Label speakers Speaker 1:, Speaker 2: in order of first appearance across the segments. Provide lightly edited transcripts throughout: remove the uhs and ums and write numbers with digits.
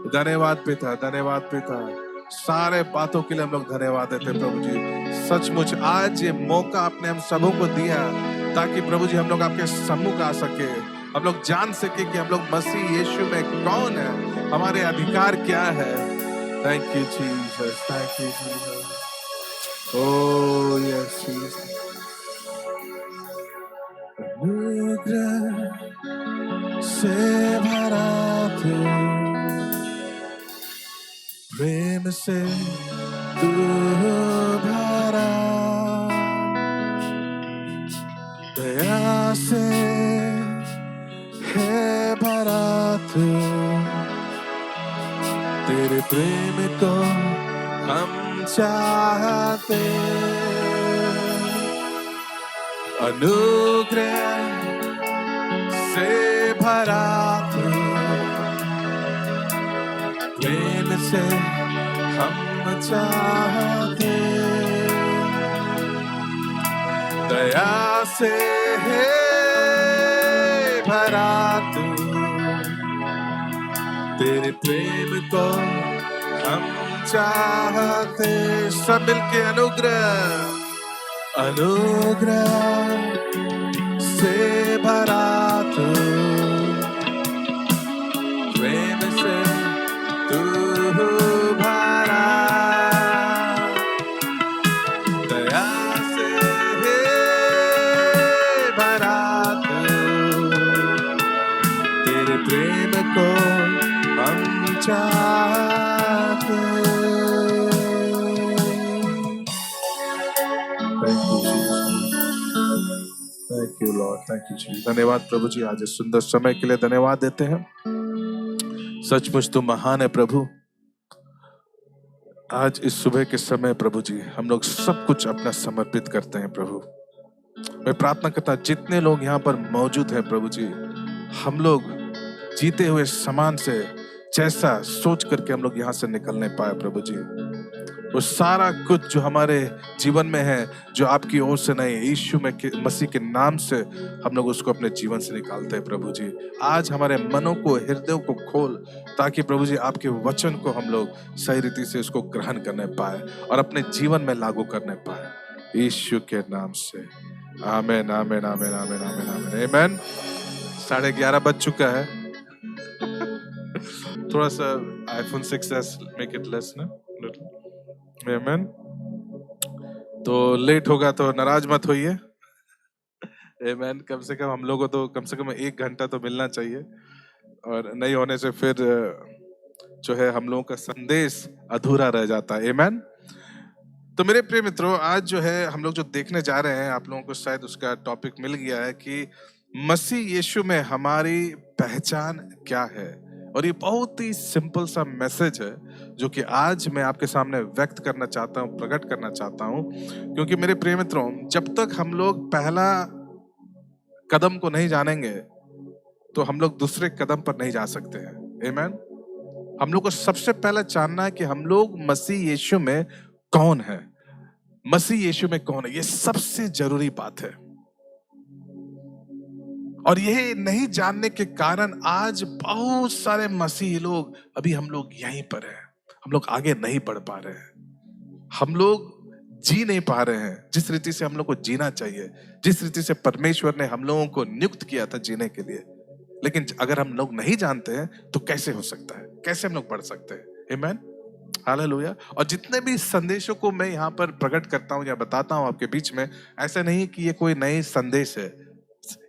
Speaker 1: धन्यवाद पिता, धन्यवाद पिता। सारे बातों के लिए हम लोग धन्यवाद देते हैं प्रभु जी। सचमुच आज ये मौका आपने हम सबों को दिया ताकि प्रभु जी हम लोग आपके सम्मुख आ सके, हम लोग जान सके कि हम लोग मसीह यीशु में कौन है, हमारे अधिकार क्या है। Thank you Jesus, thank you Jesus. Oh yes Jesus. अनुग्रह से भरा तू, प्रेम से तू भरा, दया से है भरा तू, तेरे प्रेम को हम चाहते। अनुग्रह से भरा तू, प्रेम से हम चाहते, दया से है भरा तू, तेरे प्रेम को हम चाहते। सब मिलके अनुग्रह, अनुग्रह से भरा तू, प्रेम से तू भरा, दया से है भरा तू, तेरे प्रेम को हम चाहते। Thank you lord, thank you जी। धन्यवाद प्रभु जी, आज इस सुंदर समय के लिए धन्यवाद देते हैं। सचमुच तुम महान है प्रभु। आज इस सुबह के समय प्रभु जी हम लोग सब कुछ अपना समर्पित करते हैं प्रभु। मैं प्रार्थना करता हूं जितने लोग यहाँ पर मौजूद हैं प्रभु जी, हम लोग जीते हुए समान से जैसा सोच करके हम लोग यहाँ से निकलने पाए प्रभु जी। वो सारा कुछ जो हमारे जीवन में है जो आपकी ओर से नहीं, यीशु में मसीह के नाम से हम लोग उसको अपने जीवन से निकालते हैं प्रभु जी। आज हमारे मनों को, हृदयों को खोल ताकि प्रभु जी आपके वचन को हम लोग सही रीति से उसको ग्रहण करने पाए और अपने जीवन में लागू करने पाए, यीशु के नाम से। आमीन, आमीन, आमीन, आमीन, आमीन, आमीन, आमीन। 11:30 बज चुका है। थोड़ा सा iPhone 6s make it less ना, आमीन। तो लेट होगा तो नाराज मत होइए, आमीन। कम से कम हम लोगों को तो कम से कम 1 घंटा तो मिलना चाहिए, और नहीं होने से फिर जो है हम लोगों का संदेश अधूरा रह जाता है, आमीन। तो मेरे प्रिय मित्रों, आज जो है हम लोग जो देखने जा रहे हैं, आप लोगों को शायद उसका टॉपिक मिल गया है कि मसीह यीशु में हमारी पहचान क्या है। और ये बहुत ही सिंपल सा मैसेज है जो कि आज मैं आपके सामने व्यक्त करना चाहता हूँ, प्रकट करना चाहता हूँ। क्योंकि मेरे प्रिय मित्रों, जब तक हम लोग पहला कदम को नहीं जानेंगे तो हम लोग दूसरे कदम पर नहीं जा सकते हैं, आमीन। हम लोग को सबसे पहले जानना है कि हम लोग मसीह यीशु में कौन है, मसीह यीशु में कौन है, ये सबसे जरूरी बात है। और ये नहीं जानने के कारण आज बहुत सारे मसीही लोग, अभी हम लोग यहीं पर हैं, हम लोग आगे नहीं बढ़ पा रहे हैं, हम लोग जी नहीं पा रहे हैं जिस रीति से हम लोग को जीना चाहिए, जिस रीति से परमेश्वर ने हम लोगों को नियुक्त किया था जीने के लिए। लेकिन अगर हम लोग नहीं जानते हैं तो कैसे हो सकता है, कैसे हम लोग बढ़ सकते हैं, आमीन, हालेलुया। और जितने भी संदेशों को मैं यहाँ पर प्रकट करता हूँ या बताता हूँ आपके बीच में, ऐसा नहीं कि ये कोई नई संदेश है।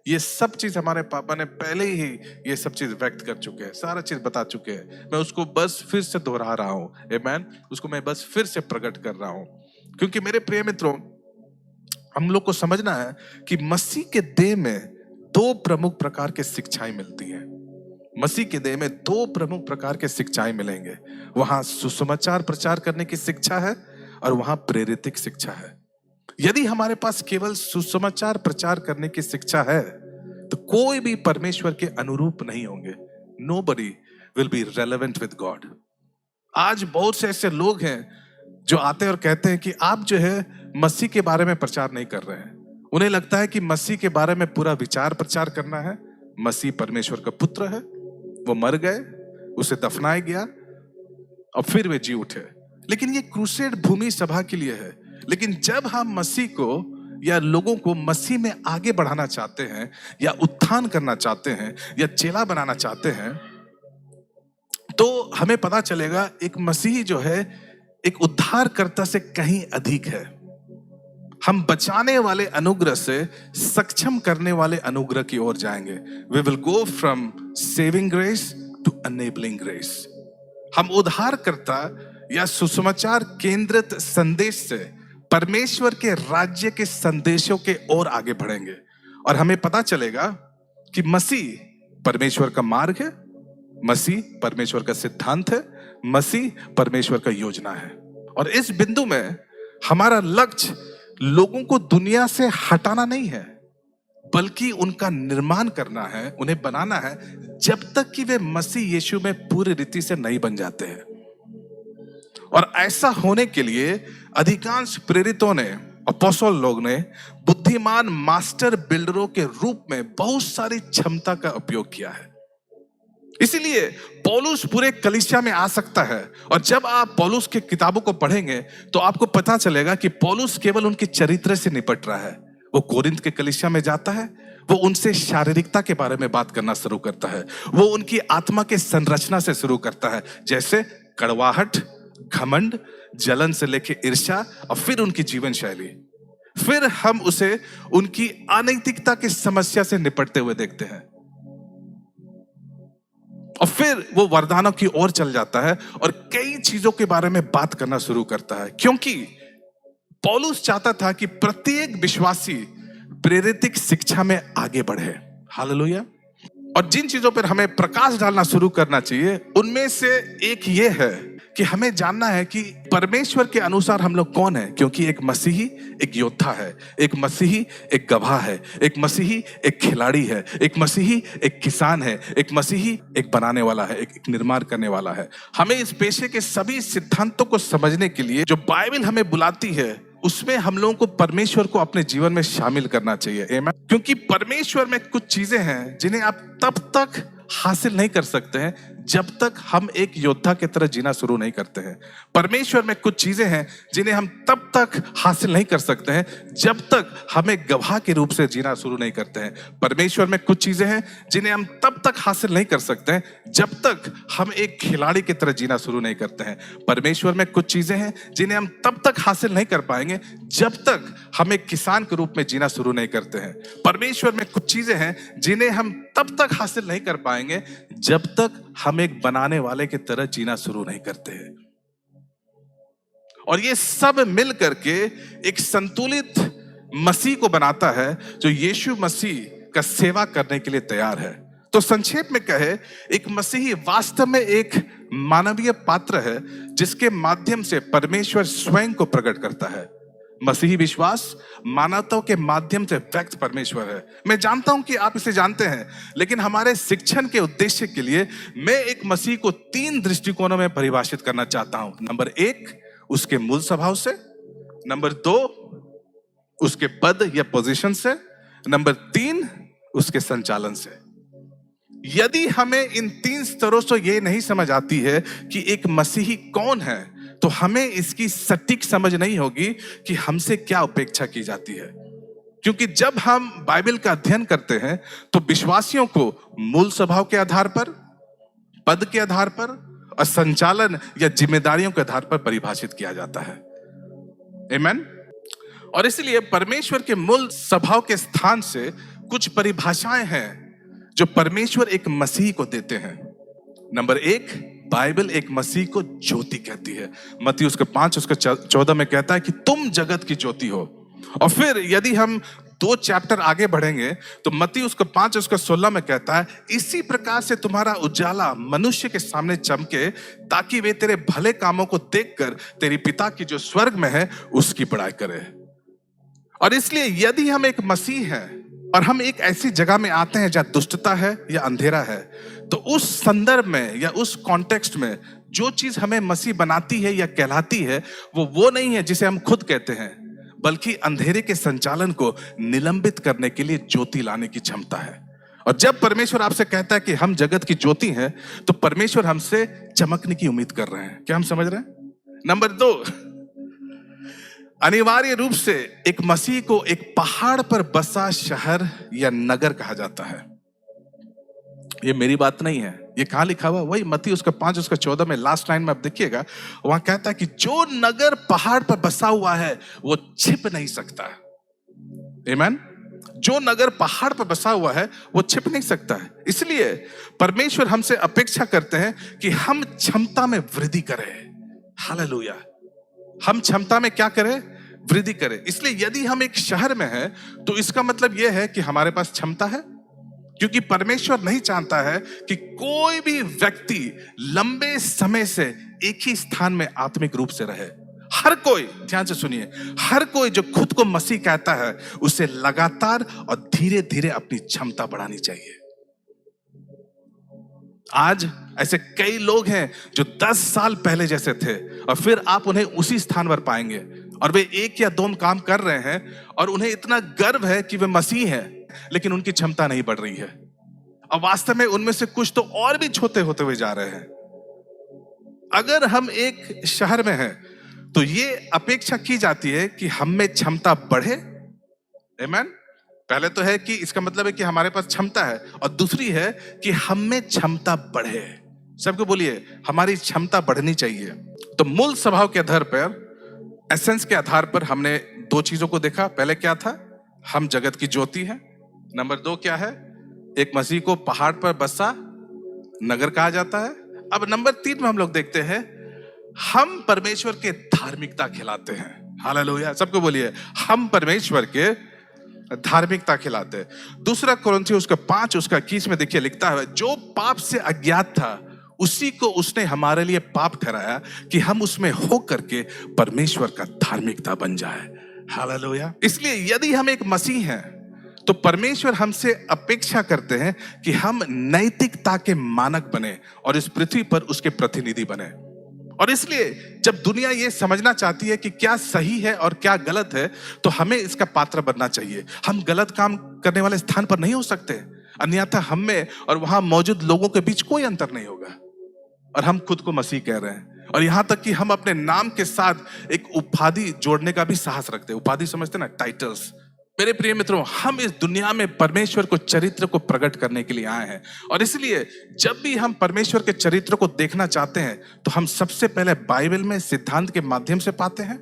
Speaker 1: ये सब चीज हमारे पापा ने पहले ही ये सब चीज व्यक्त कर चुके हैं, सारा चीज बता चुके हैं। मैं उसको बस फिर से दोहरा रहा हूँ, आमीन। उसको मैं बस फिर से प्रकट कर रहा हूँ, क्योंकि मेरे प्रिय मित्रों, हम लोग को समझना है कि मसीह के देह में 2 प्रमुख प्रकार के शिक्षाएं मिलती हैं। मसीह के देह में 2 प्रमुख प्रकार के शिक्षाएं मिलेंगे। वहां सुसमाचार प्रचार करने की शिक्षा है और वहां प्रेरितिक शिक्षा है। यदि हमारे पास केवल सुसमाचार प्रचार करने की शिक्षा है तो कोई भी परमेश्वर के अनुरूप नहीं होंगे। Nobody will be relevant with God। आज बहुत से ऐसे लोग हैं जो आते हैं और कहते हैं कि आप जो है मसीह के बारे में प्रचार नहीं कर रहे हैं। उन्हें लगता है कि मसीह के बारे में पूरा विचार प्रचार करना है। मसीह परमेश्वर का पुत्र है, वो मर गए, उसे दफनाया गया और फिर वे जी उठे। लेकिन ये क्रूसेड भूमि सभा के लिए है। लेकिन जब हम मसीह को या लोगों को मसीह में आगे बढ़ाना चाहते हैं, या उत्थान करना चाहते हैं, या चेला बनाना चाहते हैं, तो हमें पता चलेगा एक मसीही जो है एक उद्धारकर्ता से कहीं अधिक है। हम बचाने वाले अनुग्रह से सक्षम करने वाले अनुग्रह की ओर जाएंगे। We will go from saving grace to enabling grace. हम उद्धारकर्ता या सुसमाचार केंद्रित संदेश से परमेश्वर के राज्य के संदेशों के ओर आगे बढ़ेंगे, और हमें पता चलेगा कि मसीह परमेश्वर का मार्ग है, मसीह परमेश्वर का सिद्धांत है, मसीह परमेश्वर का योजना है। और इस बिंदु में हमारा लक्ष्य लोगों को दुनिया से हटाना नहीं है, बल्कि उनका निर्माण करना है, उन्हें बनाना है, जब तक कि वे मसीह यीशु में पूरी रीति से नहीं बन जाते हैं। और ऐसा होने के लिए अधिकांश प्रेरितों ने, अपोस्तल लोग ने बुद्धिमान मास्टर बिल्डरों के रूप में बहुत सारी क्षमता का उपयोग किया है। इसीलिए पौलुस पूरे कलीसिया में आ सकता है, और जब आप पौलुस के किताबों को पढ़ेंगे तो आपको पता चलेगा कि पौलुस केवल उनके चरित्र से निपट रहा है। वो कोरिन्थ के कलीसिया में जाता है, वो उनसे शारीरिकता के बारे में बात करना शुरू करता है, वो उनकी आत्मा के संरचना से शुरू करता है, जैसे कड़वाहट, घमंड, जलन से लेके ईर्ष्या, और फिर उनकी जीवन शैली। फिर हम उसे उनकी अनैतिकता की समस्या से निपटते हुए देखते हैं, और फिर वो वरदानों की ओर चल जाता है और कई चीजों के बारे में बात करना शुरू करता है, क्योंकि पौलुस चाहता था कि प्रत्येक विश्वासी प्रेरित शिक्षा में आगे बढ़े। हालेलुया। और जिन चीजों पर हमें प्रकाश डालना शुरू करना चाहिए, उनमें से एक ये है कि हमें जानना है कि परमेश्वर के अनुसार हम लोग कौन है। क्योंकि एक मसीही एक योद्धा है, एक मसीही एक गवाह है, एक मसीही एक खिलाड़ी है, एक मसीही एक किसान है, एक मसीही एक बनाने वाला है, एक निर्माण करने वाला है। हमें इस पेशे के सभी सिद्धांतों को समझने के लिए जो बाइबल हमें बुलाती है, उसमें हम लोगों को परमेश्वर को अपने जीवन में शामिल करना चाहिए। आमीन। क्योंकि परमेश्वर में कुछ चीजें हैं जिन्हें आप तब तक हासिल नहीं कर सकते हैं जब तक हम एक योद्धा की तरह जीना शुरू नहीं करते हैं। परमेश्वर में कुछ चीजें हैं जिन्हें हम तब तक हासिल नहीं कर सकते हैं जब तक हम एक गवाह के रूप से जीना शुरू नहीं करते हैं। परमेश्वर में कुछ चीजें हैं जिन्हें हम तब तक हासिल नहीं कर सकते हैं जब तक हम एक खिलाड़ी की तरह जीना शुरू नहीं करते हैं। परमेश्वर में कुछ चीजें हैं जिन्हें हम तब तक हासिल नहीं कर पाएंगे जब तक हम एक किसान के रूप में जीना शुरू नहीं करते हैं। परमेश्वर में कुछ चीजें हैं जिन्हें हम तब तक हासिल नहीं कर पाएंगे जब तक हम एक बनाने वाले की तरह जीना शुरू नहीं करते हैं। और ये सब मिल करके एक संतुलित मसीह को बनाता है जो यीशु मसीह का सेवा करने के लिए तैयार है। तो संक्षेप में कहे, एक मसीही वास्तव में एक मानवीय पात्र है जिसके माध्यम से परमेश्वर स्वयं को प्रकट करता है। मसीही विश्वास मानवता के माध्यम से व्यक्त परमेश्वर है। मैं जानता हूं कि आप इसे जानते हैं, लेकिन हमारे शिक्षण के उद्देश्य के लिए मैं एक मसीह को 3 दृष्टिकोणों में परिभाषित करना चाहता हूं। नंबर 1, उसके मूल स्वभाव से। नंबर 2, उसके पद या पोजीशन से। नंबर 3, उसके संचालन से। यदि हमें इन 3 स्तरों से यह नहीं समझ आती है कि एक मसीही कौन है, तो हमें इसकी सटीक समझ नहीं होगी कि हमसे क्या अपेक्षा की जाती है। क्योंकि जब हम बाइबल का अध्ययन करते हैं तो विश्वासियों को मूल स्वभाव के आधार पर, पद के आधार पर और संचालन या जिम्मेदारियों के आधार पर परिभाषित किया जाता है। आमीन। और इसलिए परमेश्वर के मूल स्वभाव के स्थान से कुछ परिभाषाएं हैं जो परमेश्वर एक मसीह को देते हैं। नंबर 1, बाइबल एक मसीह को ज्योति कहती है। मत्ती उसके 5 उसके 14 में कहता है कि तुम जगत की ज्योति हो। और फिर यदि हम 2 चैप्टर आगे बढ़ेंगे तो मत्ती उसके 5 उसके 16 में कहता है, इसी प्रकार से तुम्हारा उजाला मनुष्य के सामने चमके, ताकि वे तेरे भले कामों को देखकर तेरी पिता की जो स्वर्ग में है उसकी बड़ाई करे। और इसलिए यदि हम एक मसीह हैं और हम एक ऐसी जगह में आते हैं जहां दुष्टता है या अंधेरा है, तो उस संदर्भ में या उस कॉन्टेक्स्ट में जो चीज हमें मसीह बनाती है या कहलाती है, वो नहीं है जिसे हम खुद कहते हैं, बल्कि अंधेरे के संचालन को निलंबित करने के लिए ज्योति लाने की क्षमता है। और जब परमेश्वर आपसे कहता है कि हम जगत की ज्योति हैं, तो परमेश्वर हमसे चमकने की उम्मीद कर रहे हैं। क्या हम समझ रहे हैं? नंबर 2, अनिवार्य रूप से एक मसीह को एक पहाड़ पर बसा शहर या नगर कहा जाता है। ये मेरी बात नहीं है, ये कहां लिखा हुआ? वही मत्ती उसका 5 उसका 14 में लास्ट लाइन में आप देखिएगा, वहां कहता है कि जो नगर पहाड़ पर बसा हुआ है वो छिप नहीं सकता। आमीन। जो नगर पहाड़ पर बसा हुआ है वो छिप नहीं सकता है। इसलिए परमेश्वर हमसे अपेक्षा करते हैं कि हम क्षमता में वृद्धि करें। हालेलुया। हम क्षमता में क्या करें? वृद्धि करें। इसलिए यदि हम एक शहर में हैं तो इसका मतलब यह है कि हमारे पास क्षमता है, क्योंकि परमेश्वर नहीं चाहता है कि कोई भी व्यक्ति लंबे समय से एक ही स्थान में आत्मिक रूप से रहे। हर कोई, ध्यान से सुनिए, हर कोई जो खुद को मसीह कहता है उसे लगातार और धीरे धीरे अपनी क्षमता बढ़ानी चाहिए। आज ऐसे कई लोग हैं जो 10 साल पहले जैसे थे और फिर आप उन्हें उसी स्थान पर पाएंगे और वे 1 या 2 काम कर रहे हैं और उन्हें इतना गर्व है कि वे मसीह हैं, लेकिन उनकी क्षमता नहीं बढ़ रही है और वास्तव में उनमें से कुछ तो और भी छोटे होते हुए जा रहे हैं। अगर हम एक शहर में हैं तो ये अपेक्षा की जाती है कि हम में क्षमता बढ़े। आमीन। पहले तो है कि इसका मतलब है कि हमारे पास क्षमता है, और दूसरी है कि हम में क्षमता बढ़े। सबको बोलिए, हमारी क्षमता बढ़नी चाहिए। तो मूल स्वभाव के आधार पर, एसेंस के आधार पर हमने 2 चीजों को देखा। पहले क्या था? हम जगत की ज्योति हैं। नंबर 2 क्या है? एक मसीह को पहाड़ पर बसा नगर कहा जाता है। अब नंबर 3 में हम लोग देखते हैं, हम परमेश्वर के धार्मिकता खिलाते हैं। हालेलुया। सबको बोलिए, हम परमेश्वर के धार्मिकता खिलाते हैं। दूसरा कुरिन्थियों उसका 5 उसका 21 में देखिए लिखता है, जो पाप से अज्ञात था उसी को उसने हमारे लिए पाप ठहराया कि हम उसमें हो करके परमेश्वर का धार्मिकता बन जाए। हालेलुया। इसलिए यदि हम एक मसीह हैं तो परमेश्वर हमसे अपेक्षा करते हैं कि हम नैतिकता के मानक बने और इस पृथ्वी पर उसके प्रतिनिधि बने। और इसलिए जब दुनिया ये समझना चाहती है कि क्या सही है और क्या गलत है, तो हमें इसका पात्र बनना चाहिए। हम गलत काम करने वाले स्थान पर नहीं हो सकते, अन्यथा हम में और वहां मौजूद लोगों के बीच कोई अंतर नहीं होगा। और हम खुद को मसीह कह रहे हैं, और यहां तक कि हम अपने नाम के साथ एक उपाधि जोड़ने का भी साहस रखते हैं। उपाधि समझते ना, टाइटल्स। मेरे प्रिय मित्रों, हम इस दुनिया में परमेश्वर को चरित्र को प्रकट करने के लिए आए हैं, और इसलिए जब भी हम परमेश्वर के चरित्र को देखना चाहते हैं तो हम सबसे पहले बाइबल में सिद्धांत के माध्यम से पाते हैं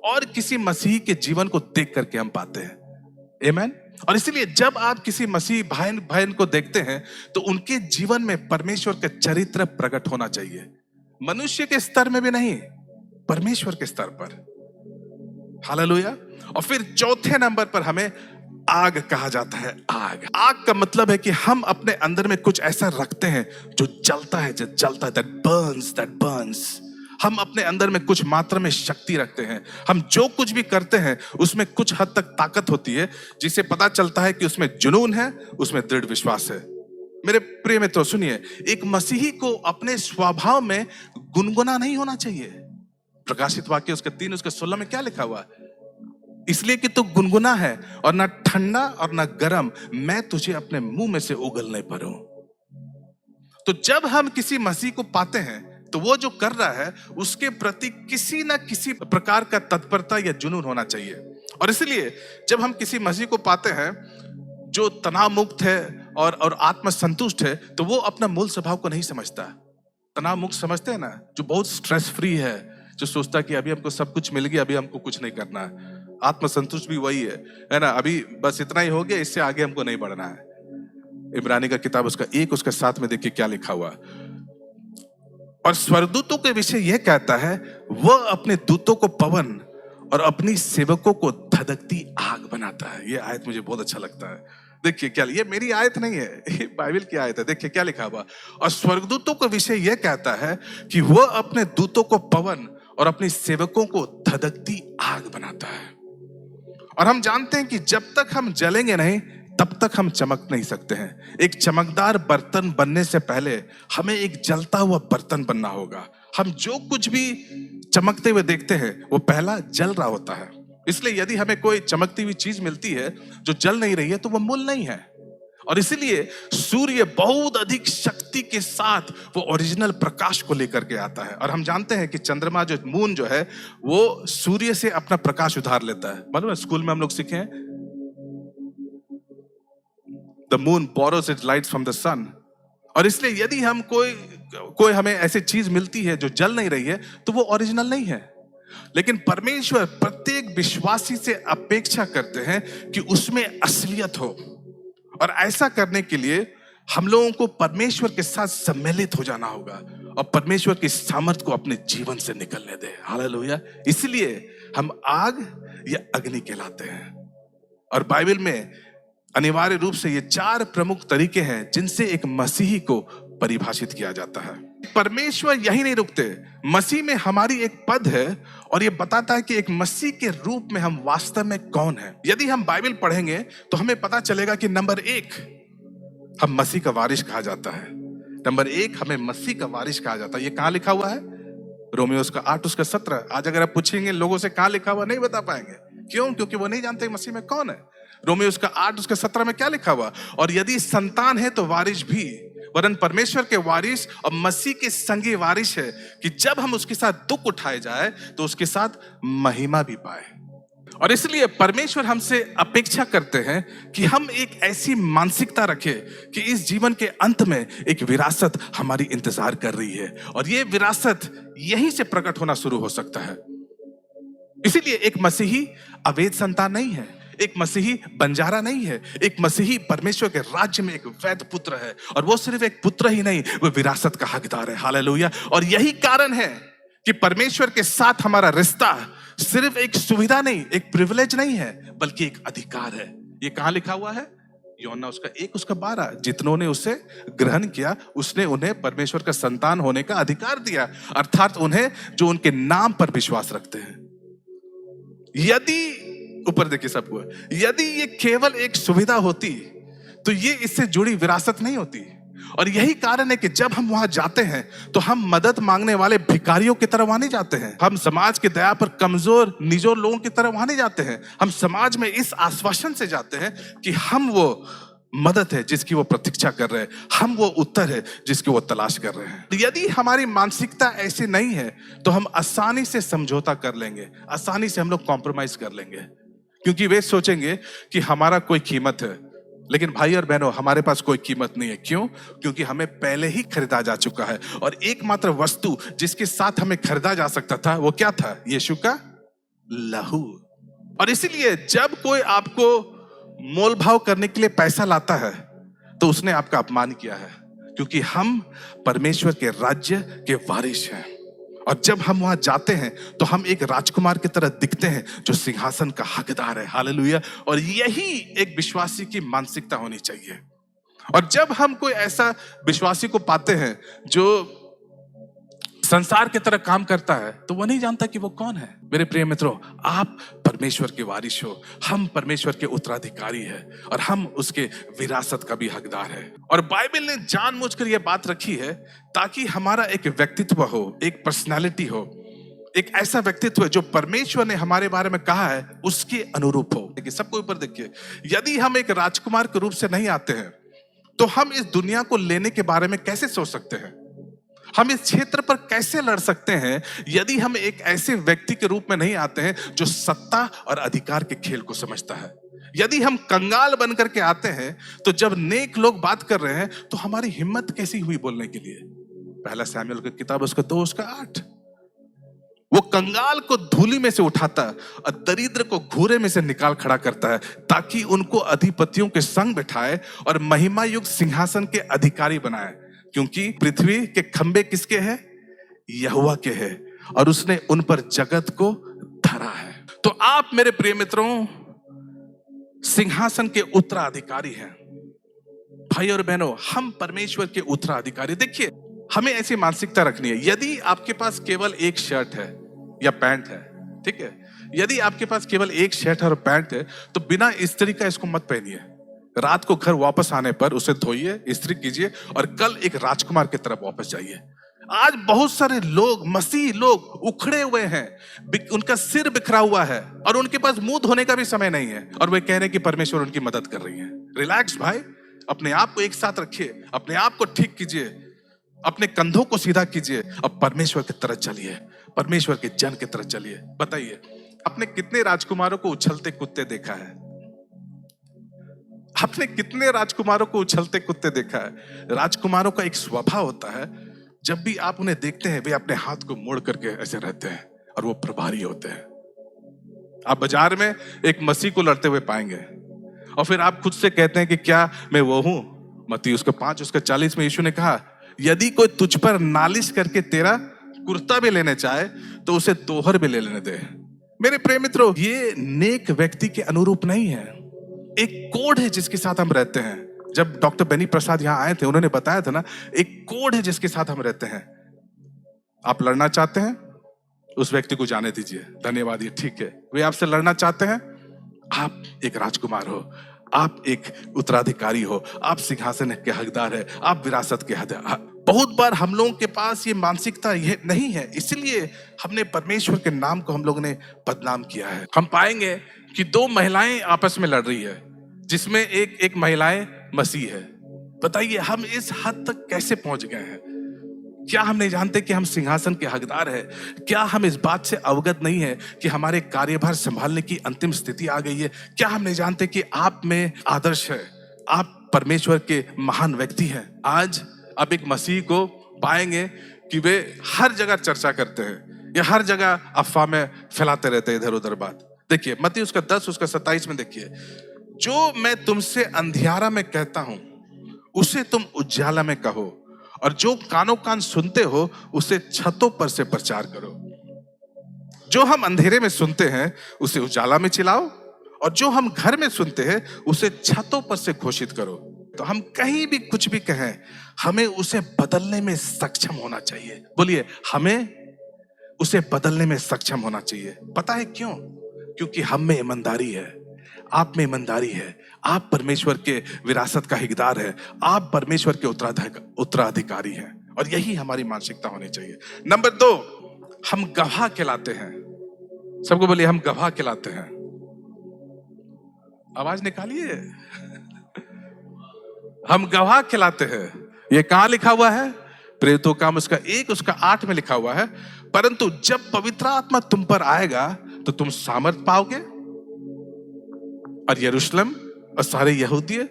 Speaker 1: और किसी मसीह के जीवन को देख करके हम पाते हैं। आमीन। और इसलिए जब आप किसी मसीह भाई बहन को देखते हैं तो उनके जीवन में परमेश्वर का चरित्र प्रकट होना चाहिए। मनुष्य के स्तर में भी नहीं, परमेश्वर के स्तर पर। हालेलुया। और फिर चौथे नंबर पर हमें आग कहा जाता है। आग। आग का मतलब है कि हम अपने अंदर में कुछ ऐसा रखते हैं जो जलता है, दैट बर्न्स। हम अपने अंदर में कुछ मात्रा में शक्ति रखते हैं। हम जो कुछ भी करते हैं उसमें कुछ हद तक ताकत होती है, जिसे पता चलता है कि उसमें जुनून है, उसमें दृढ़ विश्वास है। मेरे प्रिय मित्रों सुनिए, एक मसीही को अपने स्वभाव में गुनगुना नहीं होना चाहिए। प्रकाशित वाक्य उसके 3 उसके 16 में क्या लिखा हुआ? इसलिए कि तू गुनगुना है और ना ठंडा और ना गर्म, मैं तुझे अपने मुंह में से उगलने पर हूं। तो जब हम किसी मसीह को पाते हैं तो वो जो कर रहा है उसके प्रति किसी ना किसी प्रकार का तत्परता या जुनून होना चाहिए। और इसलिए जब हम किसी मसीह को पाते हैं जो तनाव मुक्त है और आत्मसंतुष्ट है, तो वो अपना मूल स्वभाव को नहीं समझता। तनाव मुक्त समझते हैं ना, जो बहुत स्ट्रेस फ्री है, जो सोचता है कि अभी हमको सब कुछ मिल गया, अभी हमको कुछ नहीं करना है। आत्मसंतुष्ट भी वही है ना, अभी बस इतना ही हो गया, इससे आगे हमको नहीं बढ़ना है। इब्रानी का किताब उसका 1 उसका 7 में देखिए क्या लिखा हुआ। और स्वर्गदूतों के विषय यह कहता है, वह अपने दूतों को पवन और अपनी सेवकों को धधकती आग बनाता है। यह आयत मुझे बहुत अच्छा लगता है। देखिए क्या, ये मेरी आयत नहीं है, ये बाइबल की आयत है। देखिए क्या लिखा हुआ। और स्वर्गदूतों के विषय यह कहता है कि वह अपने दूतों को पवन और अपनी सेवकों को धधकती आग बनाता है। और हम जानते हैं कि जब तक हम जलेंगे नहीं तब तक हम चमक नहीं सकते हैं। एक चमकदार बर्तन बनने से पहले हमें एक जलता हुआ बर्तन बनना होगा। हम जो कुछ भी चमकते हुए देखते हैं वो पहला जल रहा होता है। इसलिए यदि हमें कोई चमकती हुई चीज मिलती है जो जल नहीं रही है तो वो मूल नहीं है। और इसीलिए सूर्य बहुत अधिक शक्ति के साथ वो ओरिजिनल प्रकाश को लेकर के आता है। और हम जानते हैं कि चंद्रमा जो मून जो है वो सूर्य से अपना प्रकाश उधार लेता है। मालूम है, स्कूल में हम लोग सीखे हैं, the moon borrows its light from the sun. और इसलिए यदि हम कोई हमें ऐसी चीज मिलती है जो जल नहीं रही है तो वो ओरिजिनल नहीं है। लेकिन परमेश्वर प्रत्येक विश्वासी से अपेक्षा करते हैं कि उसमें असलियत हो, और ऐसा करने के लिए हम लोगों को परमेश्वर के साथ सम्मिलित हो जाना होगा और परमेश्वर की सामर्थ्य को अपने जीवन से निकलने दे। हालेलुया। इसलिए हम आग या अग्नि कहलाते हैं। और बाइबल में अनिवार्य रूप से ये 4 प्रमुख तरीके हैं जिनसे एक मसीही को परिभाषित किया जाता है। परमेश्वर यही नहीं रुकते, मसीह में हमारी एक पद है और ये बताता है कि एक मसीह के रूप में हम वास्तव में कौन हैं। यदि हम बाइबल पढ़ेंगे तो हमें पता चलेगा कि नंबर 1 हम मसीह का वारिस कहा जाता है। नंबर 1 हमें मसीह का वारिस कहा जाता है। ये कहाँ लिखा हुआ है? रोमियोस का 8 उसका 17। आज अगर आप पूछेंगे लोगों से कहाँ लिखा हुआ, नहीं बता पाएंगे। क्यों? क्योंकि वो नहीं जानते मसीह में कौन है। रोमियोस का 8 उसका 17 में क्या लिखा हुआ? और यदि संतान है तो वारिस भी, वरन परमेश्वर के वारिस और मसीह के संगी वारिस है कि जब हम उसके साथ दुख उठाए जाए तो उसके साथ महिमा भी पाए। और इसलिए परमेश्वर हमसे अपेक्षा करते हैं कि हम एक ऐसी मानसिकता रखें कि इस जीवन के अंत में एक विरासत हमारी इंतजार कर रही है, और ये विरासत यहीं से प्रकट होना शुरू हो सकता है। इसीलिए एक मसीही अवैध संतान नहीं है, एक मसीही बंजारा नहीं है, एक मसीही परमेश्वर के राज्य में एक वैध पुत्र है। और वो सिर्फ एक पुत्र ही नहीं, वो विरासत का हकदार है। हालेलुया। और यही कारण है कि परमेश्वर के साथ हमारा रिश्ता सिर्फ एक सुविधा नहीं, एक प्रिविलेज नहीं है, बल्कि एक अधिकार है। ये कहां लिखा हुआ है? यूहन्ना उसका 1 उसका 12। जितनों ने उसे ग्रहण किया उसने उन्हें परमेश्वर का संतान होने का अधिकार दिया, अर्थात उन्हें जो उनके नाम पर विश्वास रखते हैं। यदि ऊपर देखिए सबको, यदि ये केवल एक सुविधा होती तो ये इससे जुड़ी विरासत नहीं होती। और यही कारण है कि जब हम वहां जाते हैं तो हम मदद मांगने वाले भिखारियों की तरह वहां नहीं जाते हैं। हम समाज की दया पर कमजोर निजोर लोगों की तरह वहां नहीं जाते हैं। हम समाज में इस आश्वासन से जाते हैं कि हम वो मदद है जिसकी वो प्रतीक्षा कर रहे हैं, हम वो उत्तर है जिसकी वो तलाश कर रहे हैं। यदि हमारी मानसिकता ऐसी नहीं है तो हम आसानी से समझौता कर लेंगे, आसानी से हम लोग कॉम्प्रोमाइज कर लेंगे, क्योंकि वे सोचेंगे कि हमारा कोई कीमत है। लेकिन भाई और बहनों, हमारे पास कोई कीमत नहीं है। क्यों? क्योंकि हमें पहले ही खरीदा जा चुका है, और एकमात्र वस्तु जिसके साथ हमें खरीदा जा सकता था वो क्या था? यीशु का लहू। और इसीलिए जब कोई आपको मोल भाव करने के लिए पैसा लाता है तो उसने आपका अपमान किया है, क्योंकि हम परमेश्वर के राज्य के वारिस हैं। और जब हम वहां जाते हैं तो हम एक राजकुमार की तरह दिखते हैं जो सिंहासन का हकदार है। हालेलुया। और यही एक विश्वासी की मानसिकता होनी चाहिए। और जब हम कोई ऐसा विश्वासी को पाते हैं जो संसार की तरह काम करता है तो वो नहीं जानता कि वो कौन है। मेरे प्रिय मित्रों, आप परमेश्वर के वारिस हो, हम परमेश्वर के उत्तराधिकारी हैं, और हम उसके विरासत का भी हकदार है। और बाइबल ने जानबूझकर यह बात रखी है ताकि हमारा एक व्यक्तित्व हो, एक पर्सनालिटी हो, एक ऐसा व्यक्तित्व जो परमेश्वर ने हमारे बारे में कहा है उसके अनुरूप हो। देखिए सबको ऊपर देखिए, यदि हम एक राजकुमार के रूप से नहीं आते हैं तो हम इस दुनिया को लेने के बारे में कैसे सोच सकते हैं? हम इस क्षेत्र पर कैसे लड़ सकते हैं यदि हम एक ऐसे व्यक्ति के रूप में नहीं आते हैं जो सत्ता और अधिकार के खेल को समझता है? यदि हम कंगाल बनकर के आते हैं तो जब नेक लोग बात कर रहे हैं तो हमारी हिम्मत कैसी हुई बोलने के लिए? पहला सैमुएल की किताब उसका 2 उसका 8। वो कंगाल को धूली में से उठाता और दरिद्र को घूरे में से निकाल खड़ा करता है ताकि उनको अधिपतियों के संग बिठाए और महिमा युक्त सिंहासन के अधिकारी बनाए, क्योंकि पृथ्वी के खंबे किसके हैं? यहोवा के हैं, और उसने उन पर जगत को धरा है। तो आप मेरे प्रिय मित्रों सिंहासन के उत्तराधिकारी हैं। भाई और बहनों, हम परमेश्वर के उत्तराधिकारी। देखिए हमें ऐसी मानसिकता रखनी है, यदि आपके पास केवल एक शर्ट है या पैंट है, ठीक है, यदि आपके पास केवल एक शर्ट और पैंट है तो बिना इस्त्री का इसको मत पहनिए। रात को घर वापस आने पर उसे धोइए, इस्त्री कीजिए और कल एक राजकुमार की तरफ वापस जाइए। आज बहुत सारे लोग, मसीही लोग उखड़े हुए हैं, उनका सिर बिखरा हुआ है और उनके पास मुंह धोने का भी समय नहीं है, और वे कह रहे हैं कि परमेश्वर उनकी मदद कर रही है। रिलैक्स भाई, अपने आप को एक साथ रखिए, अपने आप को ठीक कीजिए, अपने कंधों को सीधा कीजिए, अब परमेश्वर की तरफ चलिए, परमेश्वर के जन की तरफ चलिए। बताइए, आपने कितने राजकुमारों को उछलते कुत्ते देखा है? आपने कितने राजकुमारों को उछलते कुत्ते देखा है? राजकुमारों का एक स्वभाव होता है, जब भी आप उन्हें देखते हैं वे अपने हाथ को मोड़ करके ऐसे रहते हैं और वो प्रभारी होते हैं। आप बाजार में एक मसीह को लड़ते हुए पाएंगे और फिर आप खुद से कहते हैं कि क्या मैं वो हूं? मत्ती उसका 5 उसका 40 में यीशु ने कहा, यदि कोई तुझ पर नालिश करके तेरा कुर्ता भी लेने चाहे तो उसे तोहर भी ले लेने दे। मेरे प्रिय मित्रों, ये नेक व्यक्ति के अनुरूप नहीं है। एक कोड है जिसके साथ हम रहते हैं। जब डॉक्टर बेनी प्रसाद यहां आए थे, उन्होंने बताया था ना, एक कोड है जिसके साथ हम रहते हैं। आप लड़ना चाहते हैं, उस व्यक्ति को जाने दीजिए, धन्यवाद, ये ठीक है। वे आपसे लड़ना चाहते हैं, आप एक राजकुमार हो, आप एक उत्तराधिकारी हो, आप सिंहासन के हकदार है, आप विरासत के हकदार। बहुत बार हम लोगों के पास ये मानसिकता ये नहीं है, इसलिए हमने परमेश्वर के नाम को हम लोगों ने बदनाम किया है। हम पाएंगे कि 2 महिलाएं आपस में लड़ रही है, जिसमें एक महिलाएं मसीह है। बताइए, हम इस हद तक कैसे पहुंच गए हैं? क्या हम नहीं जानते कि हम सिंहासन के हकदार हैं? क्या हम इस बात से अवगत नहीं है कि हमारे कार्यभार संभालने की अंतिम स्थिति आ गई है? क्या हम नहीं जानते कि आप में आदर्श है, आप परमेश्वर के महान व्यक्ति हैं? आज आप एक मसीह को पाएंगे कि वे हर जगह चर्चा करते हैं या हर जगह अफवाह में फैलाते रहते हैं इधर उधर बात। देखिए मत्ती उसका 10 उसका 27 में देखिए, जो मैं तुमसे अंधियारा में कहता हूं उसे तुम उजाला में कहो, और जो कानों कान सुनते हो उसे छतों पर से प्रचार करो। जो हम अंधेरे में सुनते हैं उसे उजाला में चिल्लाओ, और जो हम घर में सुनते हैं उसे छतों पर से घोषित करो। तो हम कहीं भी कुछ भी कहें, हमें उसे बदलने में सक्षम होना चाहिए। बोलिए, हमें उसे बदलने में सक्षम होना चाहिए। पता है क्यों? क्योंकि हम में ईमानदारी है, आप में ईमानदारी है, आप परमेश्वर के विरासत का हिस्सेदार है, आप परमेश्वर के उत्तराधिकारी हैं, और यही हमारी मानसिकता होनी चाहिए। नंबर 2, हम गवाह कहलाते हैं। सबको बोलिए, हम गवाह कहलाते हैं। आवाज निकालिए। हम गवाह कहलाते हैं। ये कहां लिखा हुआ है? प्रेरितों काम उसका 1 उसका 8 में लिखा हुआ है, परंतु जब पवित्र आत्मा तुम पर आएगा तो तुम सामर्थ पाओगे, और यरूशलेम और सारे यहूदिया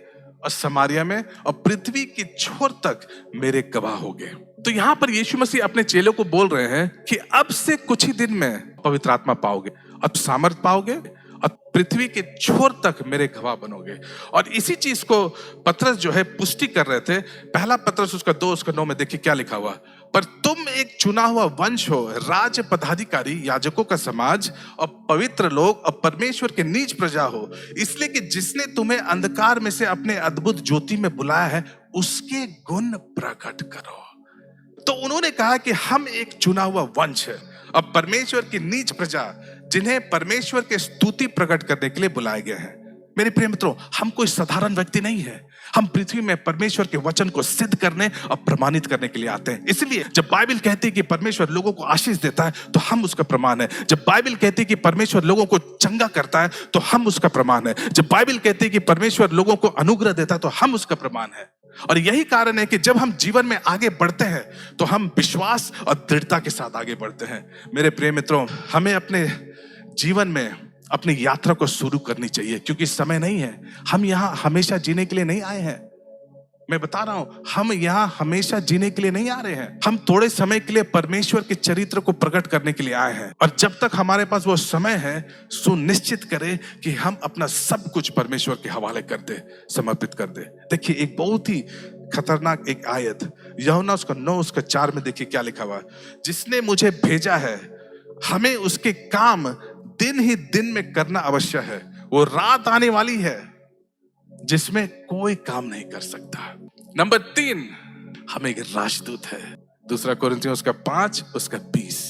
Speaker 1: और समारिया में और पृथ्वी की छोर तक मेरे गवाह होगे। तो यहां पर यीशु मसीह अपने चेलों को बोल रहे हैं कि अब से कुछ ही दिन में पवित्र आत्मा पाओगे, अब सामर्थ पाओगे, और पृथ्वी के छोर तक मेरे गवाह बनोगे। और इसी चीज को पतरस जो है पुष्टि कर रहे थे। पहला पतरस उसका 2 उसका 9 में देखिए क्या लिखा हुआ, पर तुम एक चुना हुआ वंश हो, राज पदाधिकारी, याजकों का समाज और पवित्र लोग और परमेश्वर के नीच प्रजा हो, इसलिए कि जिसने तुम्हें अंधकार में से अपने अद्भुत ज्योति में बुलाया है उसके गुण प्रकट करो। तो उन्होंने कहा कि हम एक चुना हुआ वंश है और परमेश्वर की नीच प्रजा, जिन्हें परमेश्वर के स्तुति प्रकट करने के लिए बुलाए गए हैं। मेरे प्रिय मित्रों, हम कोई साधारण व्यक्ति नहीं है। हम पृथ्वी में परमेश्वर के वचन को सिद्ध करने और प्रमाणित करने के लिए आते हैं। इसलिए जब बाइबल कहती है कि परमेश्वर लोगों को आशीष देता है तो हम उसका प्रमाण है। जब बाइबल कहती है कि परमेश्वर लोगों को चंगा करता है तो हम उसका प्रमाण है। जब बाइबल कहती है कि परमेश्वर लोगों को अनुग्रह देता है तो हम उसका प्रमाण है। और यही कारण है कि जब हम जीवन में आगे बढ़ते हैं तो हम विश्वास और दृढ़ता के साथ आगे बढ़ते हैं। मेरे प्रिय मित्रों, हमें अपने जीवन में अपनी यात्रा को शुरू करनी चाहिए, क्योंकि समय नहीं है। हम यहाँ हमेशा जीने के लिए नहीं आए हैं। मैं बता रहा हूं, हम यहाँ हमेशा जीने के लिए नहीं आ रहे हैं। हम थोड़े समय के लिए परमेश्वर के चरित्र को प्रकट करने के लिए आए हैं। और जब तक हमारे पास वो समय है, सुनिश्चित करें कि हम अपना सब कुछ परमेश्वर के हवाले कर दे, समर्पित कर दे। देखिए, एक बहुत ही खतरनाक एक आयत यूहन्ना उसका 9 उसका 4 में देखिए क्या लिखा हुआ, जिसने मुझे भेजा है हमें उसके काम दिन ही दिन में करना अवश्य है। वो रात आने वाली है जिसमें कोई काम नहीं कर सकता। नंबर 3, हम एक राजदूत है। 2 कोरिन्थियों उसका 5 उसका 20।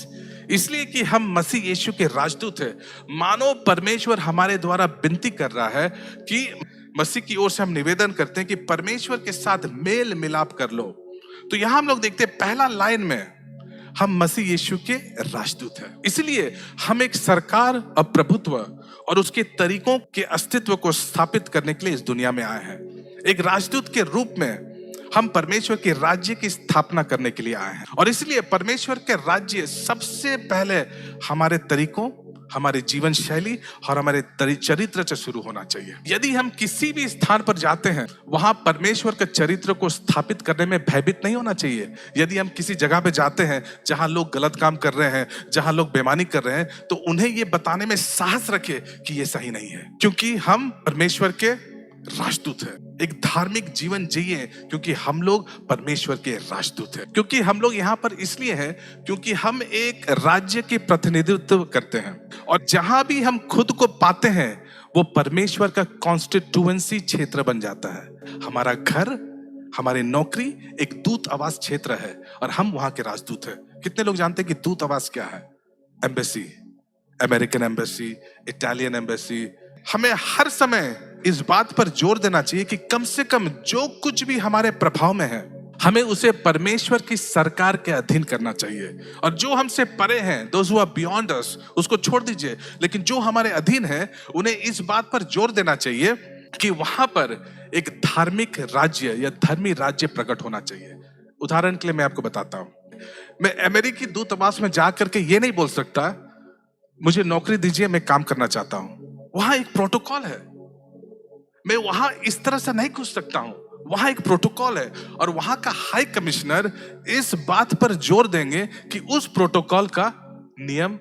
Speaker 1: इसलिए कि हम मसीह यीशु के राजदूत हैं, मानो परमेश्वर हमारे द्वारा विनती कर रहा है कि मसीह की ओर से हम निवेदन करते हैं कि परमेश्वर के साथ मेल मिलाप कर लो। तो यहां हम लोग देखते हैं पहला लाइन में हम मसीह यीशु के राजदूत हैं। इसलिए हम एक सरकार और प्रभुत्व और उसके तरीकों के अस्तित्व को स्थापित करने के लिए इस दुनिया में आए हैं। एक राजदूत के रूप में हम परमेश्वर के राज्य की स्थापना करने के लिए आए हैं। और इसलिए परमेश्वर के राज्य सबसे पहले हमारे तरीकों, हमारे जीवन शैली और हमारे चरित्र से शुरू होना चाहिए। यदि हम किसी भी स्थान पर जाते हैं, वहां परमेश्वर के चरित्र को स्थापित करने में भयभीत नहीं होना चाहिए। यदि हम किसी जगह पे जाते हैं जहां लोग गलत काम कर रहे हैं, जहां लोग बेईमानी कर रहे हैं, तो उन्हें ये बताने में साहस रखे कि ये सही नहीं है, क्योंकि हम परमेश्वर के राजदूत है। एक धार्मिक जीवन जिए, क्योंकि हम लोग परमेश्वर के राजदूत हैं। क्योंकि हम लोग यहाँ पर इसलिए हैं क्योंकि हम एक राज्य की प्रतिनिधित्व करते हैं, और जहां भी हम खुद को पाते हैं वो परमेश्वर का कॉन्स्टिट्यूएंसी क्षेत्र बन जाता है। हमारा घर, हमारी नौकरी एक दूत आवास क्षेत्र है, और हम वहां के राजदूत हैं। कितने लोग जानते हैं कि दूत आवास क्या है? Embassy, American embassy, Italian embassy. हमें हर समय इस बात पर जोर देना चाहिए कि कम से कम जो कुछ भी हमारे प्रभाव में है, हमें उसे परमेश्वर की सरकार के अधीन करना चाहिए। और जो हमसे परे हैं, those who are beyond us, उसको छोड़ दीजिए, लेकिन जो हमारे अधीन है उन्हें इस बात पर जोर देना चाहिए कि वहां पर एक धार्मिक राज्य या धर्मी राज्य प्रकट होना चाहिए। उदाहरण के लिए मैं आपको बताता हूं, मैं अमेरिकी दूतावास में जाकर के ये नहीं बोल सकता मुझे नौकरी दीजिए, मैं काम करना चाहता हूं। वहां एक प्रोटोकॉल है, मैं वहां इस तरह से नहीं घुस सकता हूं। वहां एक प्रोटोकॉल है, और वहां का हाई कमिश्नर इस बात पर जोर देंगे कि उस प्रोटोकॉल का नियम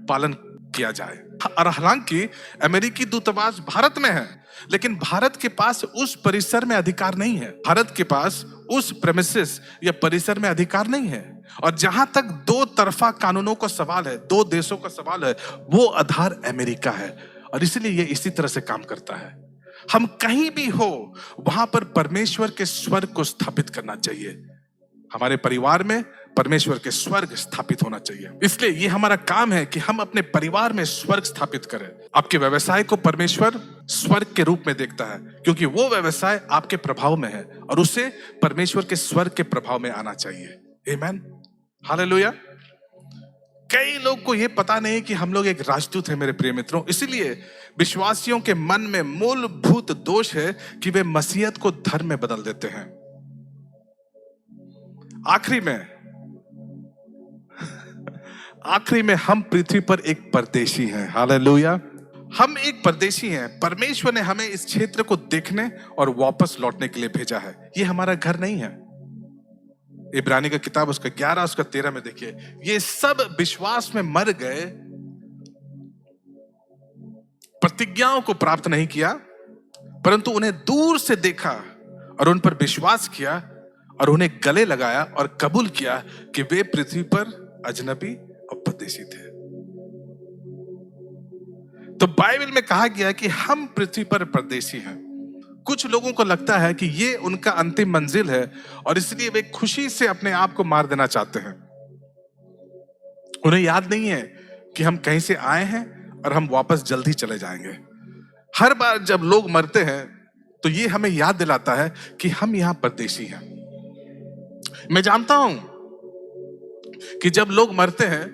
Speaker 1: पालन किया जाए। और हालांकि अमेरिकी दूतावास भारत में है, लेकिन भारत के पास उस परिसर में अधिकार नहीं है। भारत के पास उस प्रेमिसेस या परिसर में अधिकार नहीं है। और जहां तक दो तरफा कानूनों का सवाल है, दो देशों का सवाल है, वो आधार अमेरिका है, और इसलिए ये इसी तरह से काम करता है। हम कहीं भी हो, वहां पर परमेश्वर के स्वर्ग को स्थापित करना चाहिए। हमारे परिवार में परमेश्वर के स्वर्ग स्थापित होना चाहिए। इसलिए ये हमारा काम है कि हम अपने परिवार में स्वर्ग स्थापित करें। आपके व्यवसाय को परमेश्वर स्वर्ग के रूप में देखता है, क्योंकि वो व्यवसाय आपके प्रभाव में है, और उसे परमेश्वर के स्वर्ग के प्रभाव में आना चाहिए। आमेन, हालेलुया। कई लोग को ये पता नहीं कि हम लोग एक राजदूत हैं मेरे प्रिय मित्रों। इसीलिए विश्वासियों के मन में मूलभूत दोष है कि वे मसीहत को धर्म में बदल देते हैं। आखिरी में हम पृथ्वी पर एक परदेशी हैं। हालेलुया, हम एक परदेशी हैं। परमेश्वर ने हमें इस क्षेत्र को देखने और वापस लौटने के लिए भेजा है। ये हमारा घर नहीं है। इब्रानी का किताब उसका 11 उसका 13 में देखिए, ये सब विश्वास में मर गए, प्रतिज्ञाओं को प्राप्त नहीं किया, परंतु उन्हें दूर से देखा और उन पर विश्वास किया और उन्हें गले लगाया और कबूल किया कि वे पृथ्वी पर अजनबी और परदेशी थे। तो बाइबल में कहा गया कि हम पृथ्वी पर परदेशी हैं। कुछ लोगों को लगता है कि ये उनका अंतिम मंजिल है, और इसलिए वे खुशी से अपने आप को मार देना चाहते हैं। उन्हें याद नहीं है कि हम कहीं से आए हैं और हम वापस जल्दी चले जाएंगे। हर बार जब लोग मरते हैं तो ये हमें याद दिलाता है कि हम यहां परदेशी हैं। मैं जानता हूं कि जब लोग मरते हैं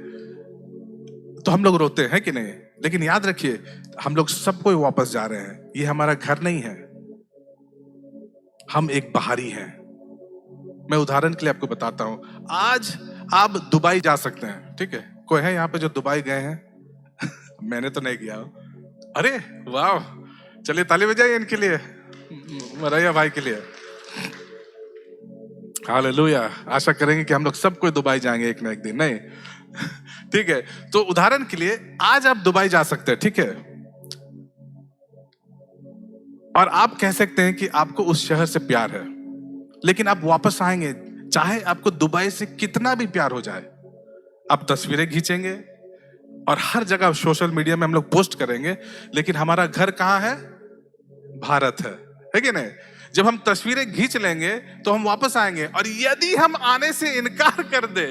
Speaker 1: तो हम लोग रोते हैं कि नहीं, लेकिन याद रखिए हम लोग सब कोई वापस जा रहे हैं। ये हमारा घर नहीं है, हम एक बाहरी हैं। मैं उदाहरण के लिए आपको बताता हूं, आज आप दुबई जा सकते हैं, ठीक है? कोई है यहाँ पे जो दुबई गए हैं? मैंने तो नहीं गया। अरे वाह, चलिए ताली बजाइए इनके लिए, मरैया भाई के लिए। हालेलुया। आशा करेंगे कि हम लोग सब कोई दुबई जाएंगे एक ना एक दिन, नहीं? ठीक है, तो उदाहरण के लिए आज आप दुबई जा सकते हैं, ठीक है? और आप कह सकते हैं कि आपको उस शहर से प्यार है, लेकिन आप वापस आएंगे चाहे आपको दुबई से कितना भी प्यार हो जाए। आप तस्वीरें खींचेंगे और हर जगह सोशल मीडिया में हम लोग पोस्ट करेंगे, लेकिन हमारा घर कहाँ है? भारत है कि नहीं? जब हम तस्वीरें खींच लेंगे तो हम वापस आएंगे, और यदि हम आने से इनकार कर दे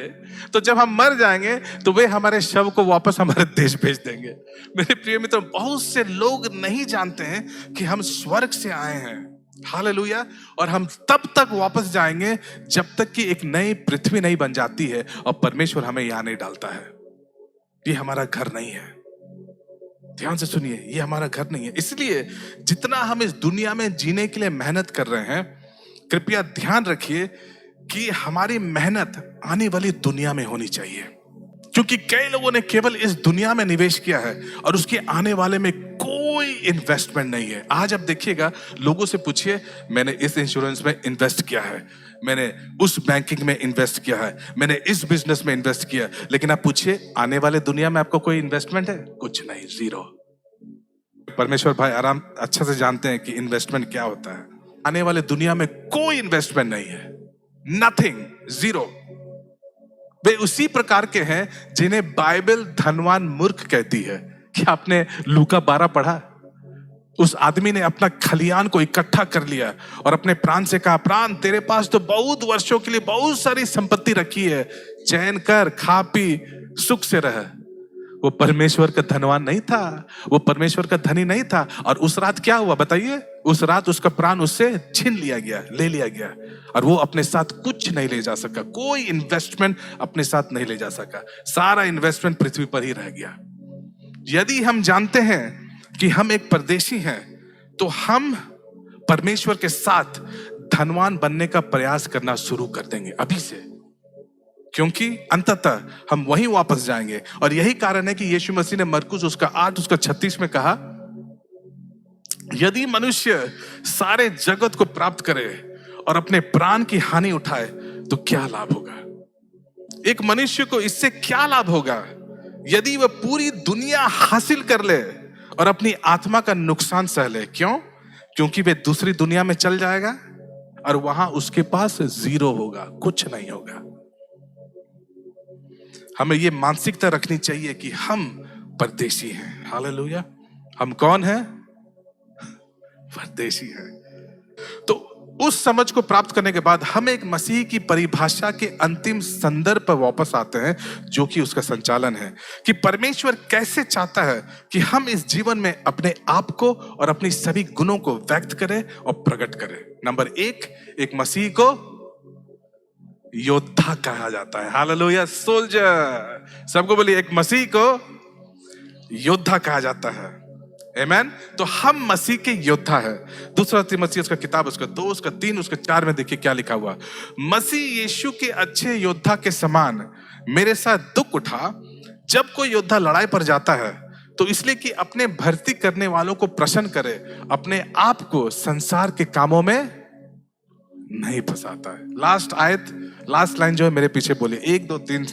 Speaker 1: तो जब हम मर जाएंगे तो वे हमारे शव को वापस हमारे देश भेज देंगे। मेरे प्रिय मित्रों, बहुत से लोग नहीं जानते हैं कि हम स्वर्ग से आए हैं। हालेलुया। और हम तब तक वापस जाएंगे जब तक कि एक नई पृथ्वी नहीं बन जाती है और परमेश्वर हमें यहां नहीं डालता है। ये हमारा घर नहीं है। ध्यान से सुनिए, ये हमारा घर नहीं है। इसलिए जितना हम इस दुनिया में जीने के लिए मेहनत कर रहे हैं, कृपया ध्यान रखिए कि हमारी मेहनत आने वाली दुनिया में होनी चाहिए, क्योंकि कई लोगों ने केवल इस दुनिया में निवेश किया है और उसके आने वाले में कोई इन्वेस्टमेंट नहीं है। आज आप देखिएगा, लोगों से पूछिए, मैंने इस इंश्योरेंस में इन्वेस्ट किया है, मैंने उस बैंकिंग में इन्वेस्ट किया है, मैंने इस बिजनेस में इन्वेस्ट किया, लेकिन आप पूछिए आने वाले दुनिया में आपको कोई इन्वेस्टमेंट है? कुछ नहीं, जीरो। परमेश्वर भाई आराम अच्छा से जानते हैं कि इन्वेस्टमेंट क्या होता है। आने वाले दुनिया में कोई इन्वेस्टमेंट नहीं है, नथिंग, जीरो। वे उसी प्रकार के हैं जिन्हें बाइबल धनवान मूर्ख कहती है। क्या आपने लूका 12 पढ़ा? उस आदमी ने अपना खलियान को इकट्ठा कर लिया और अपने प्राण से कहा, प्राण तेरे पास तो बहुत वर्षों के लिए बहुत सारी संपत्ति रखी है, चैन कर, खा पी, सुख से रह। वो परमेश्वर का धनवान नहीं था, वो परमेश्वर का धनी नहीं था। और उस रात क्या हुआ बताइए? उस रात उसका प्राण उससे छीन लिया गया, ले लिया गया, और वो अपने साथ कुछ नहीं ले जा सका, कोई इन्वेस्टमेंट अपने साथ नहीं ले जा सका। सारा इन्वेस्टमेंट पृथ्वी पर ही रह गया। यदि हम जानते हैं कि हम एक परदेशी हैं, तो हम परमेश्वर के साथ धनवान बनने का प्रयास करना शुरू कर देंगे अभी से, क्योंकि अंततः हम वहीं वापस जाएंगे। और यही कारण है कि यीशु मसीह ने मरकुस उसका 8 उसका 36 में कहा, यदि मनुष्य सारे जगत को प्राप्त करे और अपने प्राण की हानि उठाए तो क्या लाभ होगा? एक मनुष्य को इससे क्या लाभ होगा यदि वह पूरी दुनिया हासिल कर ले और अपनी आत्मा का नुकसान सह ले? क्यों? क्योंकि वे दूसरी दुनिया में चल जाएगा और वहां उसके पास जीरो होगा, कुछ नहीं होगा। हमें ये मानसिकता रखनी चाहिए कि हम परदेशी हैं। हालेलुया। हम कौन हैं? परदेशी हैं। तो उस समझ को प्राप्त करने के बाद हम एक मसीह की परिभाषा के अंतिम संदर्भ पर वापस आते हैं, जो कि उसका संचालन है कि परमेश्वर कैसे चाहता है कि हम इस जीवन में अपने आप को और अपनी सभी गुणों को व्यक्त करें और प्रकट करें। नंबर 1, एक मसीह को योद्धा कहा जाता है। Hallelujah, soldier. सबको बोलिए, एक मसीह को योद्धा कहा जाता है। आमेन। तो हम मसीह के योद्धा है। दूसरा तिमुथियुस उसका किताब उसका 2 उसका 3 उसका 4 में देखिए क्या लिखा हुआ, मसीह यीशु के अच्छे योद्धा के समान मेरे साथ दुख उठा। जब कोई योद्धा लड़ाई पर जाता है तो इसलिए कि अपने भर्ती करने वालों को प्रसन्न करे, अपने आप को संसार के कामों में नहीं फंसाता है। लास्ट आयत, लास्ट लाइन जो है मेरे पीछे बोलिए, 1 2 3,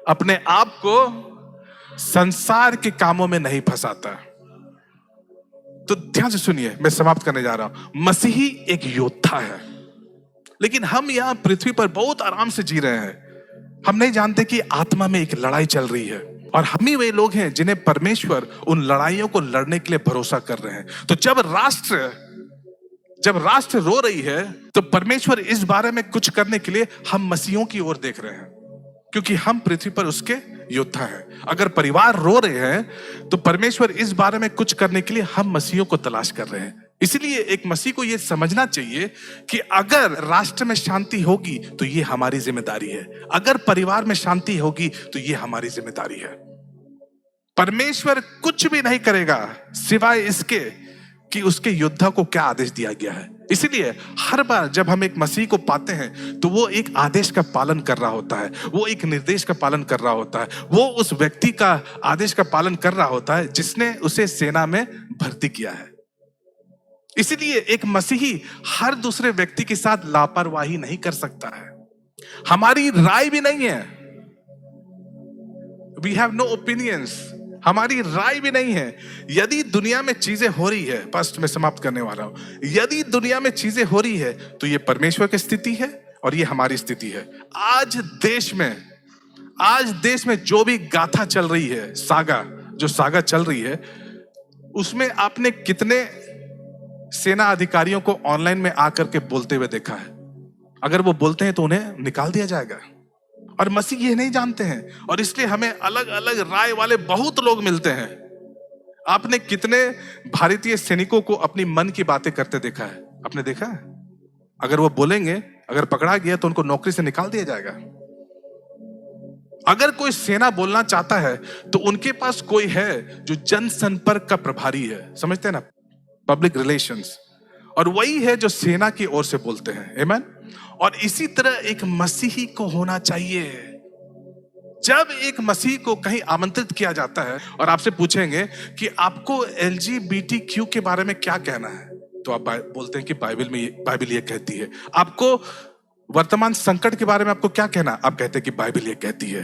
Speaker 1: अपने आप को संसार के कामों में नहीं फंसाता। तो ध्यान से सुनिए, मैं समाप्त करने जा रहा हूं। मसीही एक योद्धा है, लेकिन हम यहां पृथ्वी पर बहुत आराम से जी रहे हैं। हम नहीं जानते कि आत्मा में एक लड़ाई चल रही है, और हम ही वे लोग हैं जिन्हें परमेश्वर उन लड़ाइयों को लड़ने के लिए भरोसा कर रहे हैं। तो जब राष्ट्र रो रही है तो परमेश्वर इस बारे में कुछ करने के लिए हम मसीहों की ओर देख रहे हैं, क्योंकि हम पृथ्वी पर उसके योद्धा हैं। अगर परिवार रो रहे हैं तो परमेश्वर इस बारे में कुछ करने के लिए हम मसीहों को तलाश कर रहे हैं। इसलिए एक मसीह को यह समझना चाहिए कि अगर राष्ट्र में शांति होगी तो ये हमारी जिम्मेदारी है, अगर परिवार में शांति होगी तो ये हमारी जिम्मेदारी है। परमेश्वर कुछ भी नहीं करेगा सिवाय इसके कि उसके योद्धा को क्या आदेश दिया गया है। इसलिए हर बार जब हम एक मसीह को पाते हैं तो वो एक आदेश का पालन कर रहा होता है, वो एक निर्देश का पालन कर रहा होता है, वो उस व्यक्ति का आदेश का पालन कर रहा होता है जिसने उसे सेना में भर्ती किया है। इसलिए एक मसीही हर दूसरे व्यक्ति के साथ लापरवाही नहीं कर सकता है। हमारी राय भी नहीं है, वी हैव नो ओपिनियंस, हमारी राय भी नहीं है। यदि दुनिया में चीजें हो रही है, फर्स्ट मैं समाप्त करने वाला हूं, यदि दुनिया में चीजें हो रही है तो ये परमेश्वर की स्थिति है और ये हमारी स्थिति है। आज देश में जो भी गाथा चल रही है, सागा चल रही है, उसमें आपने कितने सेना अधिकारियों को ऑनलाइन में आकर के बोलते हुए देखा है? अगर वो बोलते हैं तो उन्हें निकाल दिया जाएगा। और मसीह ये नहीं जानते हैं, और इसलिए हमें अलग अलग राय वाले बहुत लोग मिलते हैं। आपने कितने भारतीय सैनिकों को अपनी मन की बातें करते देखा है? आपने देखा है? अगर वो बोलेंगे, अगर पकड़ा गया तो उनको नौकरी से निकाल दिया जाएगा। अगर कोई सेना बोलना चाहता है तो उनके पास कोई है जो जनसंपर्क का प्रभारी है, समझते हैं ना, पब्लिक रिलेशंस, और वही है जो सेना की ओर से बोलते हैं। आमीन। और इसी तरह एक मसीही को होना चाहिए। जब एक मसीह को कहीं आमंत्रित किया जाता है और आपसे पूछेंगे कि आपको LGBTQ के बारे में क्या कहना है, तो आप बोलते हैं कि बाइबल ये कहती है। आपको वर्तमान संकट के बारे में आपको क्या कहना, आप कहते हैं कि बाइबल ये कहती है।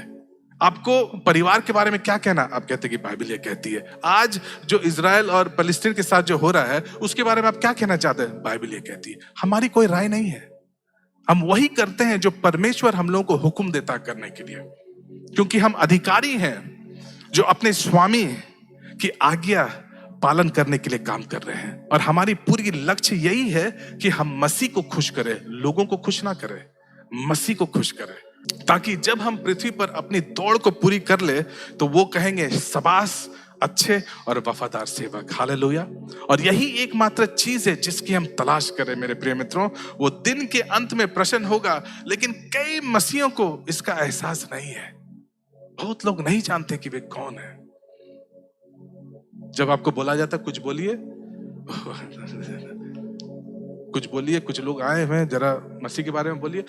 Speaker 1: आपको परिवार के बारे में क्या कहना, आप कहते हैं कि बाइबल ये कहती है। आज जो इजराइल और फलस्तीन के साथ जो हो रहा है उसके बारे में आप क्या कहना चाहते हैं, बाइबल ये कहती है। हमारी कोई राय नहीं है, हम वही करते हैं जो परमेश्वर हम लोगों को हुक्म देता करने के लिए, क्योंकि हम अधिकारी हैं जो अपने स्वामी की आज्ञा पालन करने के लिए काम कर रहे हैं। और हमारी पूरी लक्ष्य यही है कि हम मसीह को खुश करें, लोगों को खुश ना करें, मसीह को खुश करें, ताकि जब हम पृथ्वी पर अपनी दौड़ को पूरी कर ले तो वो कहेंगे शाबाश अच्छे और वफादार सेवक। हालेलुया। और यही एकमात्र चीज है जिसकी हम तलाश करें मेरे प्रिय मित्रों। वो दिन के अंत में प्रश्न होगा, लेकिन कई मसीहों को इसका एहसास नहीं है। बहुत लोग नहीं जानते कि वे कौन है। जब आपको बोला जाता कुछ बोलिए, कुछ बोलिए, कुछ लोग आए हुए हैं जरा मसीह के बारे में बोलिए,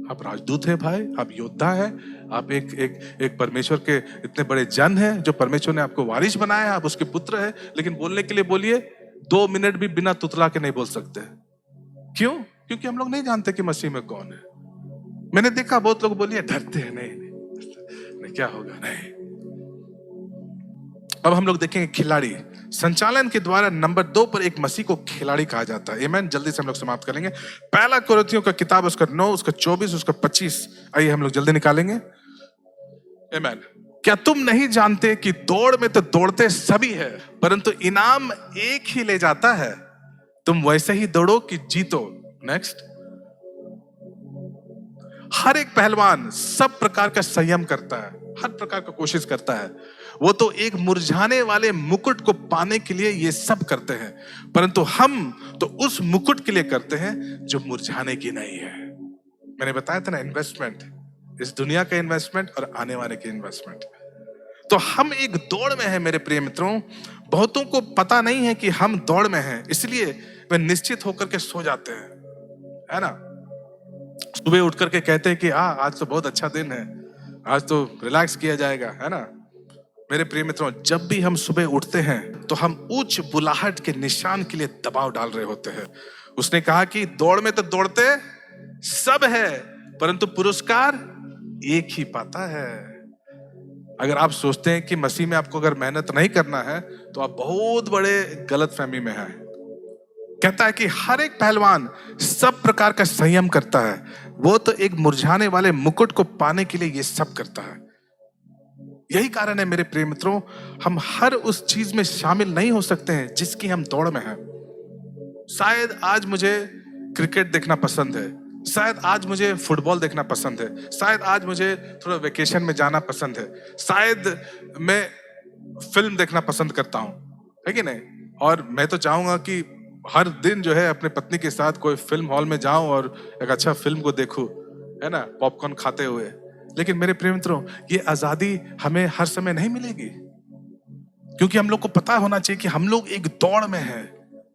Speaker 1: आप राजदूत हैं भाई, आप योद्धा हैं, आप एक परमेश्वर के इतने बड़े जन हैं जो परमेश्वर ने आपको वारिस बनाया है, आप उसके पुत्र हैं, लेकिन बोलने के लिए बोलिए 2 मिनट भी बिना तुतला के नहीं बोल सकते। क्यों? क्योंकि हम लोग नहीं जानते कि मसीह में कौन है। मैंने देखा बहुत लोग बोलिए डरते हैं, नहीं क्या होगा, नहीं। अब हम लोग देखेंगे खिलाड़ी। संचालन के द्वारा नंबर 2 पर एक मसीह को खिलाड़ी कहा जाता है। आमीन। जल्दी से हम लोग समाप्त करेंगे। पहला कोरिन्थियों का किताब उसका 9, उसका 24, उसका 25, आइए हम लोग जल्दी निकालेंगे। आमीन। क्या तुम नहीं जानते कि दौड़ में तो दौड़ते सभी है, परंतु इनाम एक ही ले जाता है। तुम वैसे ही दौड़ो कि जीतो। नेक्स्ट। हर एक पहलवान सब प्रकार का संयम करता है, हर प्रकार का कोशिश करता है। वो तो एक मुरझाने वाले मुकुट को पाने के लिए ये सब करते हैं, परंतु हम तो उस मुकुट के लिए करते हैं जो मुरझाने की नहीं है। मैंने बताया था ना, इन्वेस्टमेंट, इस दुनिया का इन्वेस्टमेंट और आने वाले के इन्वेस्टमेंट। तो हम एक दौड़ में हैं मेरे प्रिय मित्रों। बहुतों को पता नहीं है कि हम दौड़ में हैं, इसलिए वे निश्चित होकर के सो जाते हैं, है ना। सुबह उठ करके कहते हैं कि आज तो बहुत अच्छा दिन है, आज तो रिलैक्स किया जाएगा, है ना। मेरे प्रिय मित्रों, जब भी हम सुबह उठते हैं तो हम उच्च बुलाहट के निशान के लिए दबाव डाल रहे होते हैं। उसने कहा कि दौड़ में तो दौड़ते सब है, परंतु पुरस्कार एक ही पाता है। अगर आप सोचते हैं कि मसीह में आपको अगर मेहनत नहीं करना है तो आप बहुत बड़े गलतफहमी में हैं। कहता है कि हर एक पहलवान सब प्रकार का संयम करता है, वो तो एक मुरझाने वाले मुकुट को पाने के लिए ये सब करता है। यही कारण है मेरे प्रिय मित्रों, हम हर उस चीज में शामिल नहीं हो सकते हैं जिसकी हम दौड़ में हैं। शायद आज मुझे क्रिकेट देखना पसंद है, शायद आज मुझे फुटबॉल देखना पसंद है, शायद आज मुझे थोड़ा वेकेशन में जाना पसंद है, शायद मैं फिल्म देखना पसंद करता हूं, है कि नहीं। और मैं तो चाहूंगा कि हर दिन जो है अपने पत्नी के साथ कोई फिल्म हॉल में जाऊं और एक अच्छा फिल्म को देखूं, है ना, पॉपकॉर्न खाते हुए। लेकिन मेरे प्रिय मित्रों, ये आजादी हमें हर समय नहीं मिलेगी, क्योंकि हम लोग को पता होना चाहिए कि हम लोग एक दौड़ में हैं।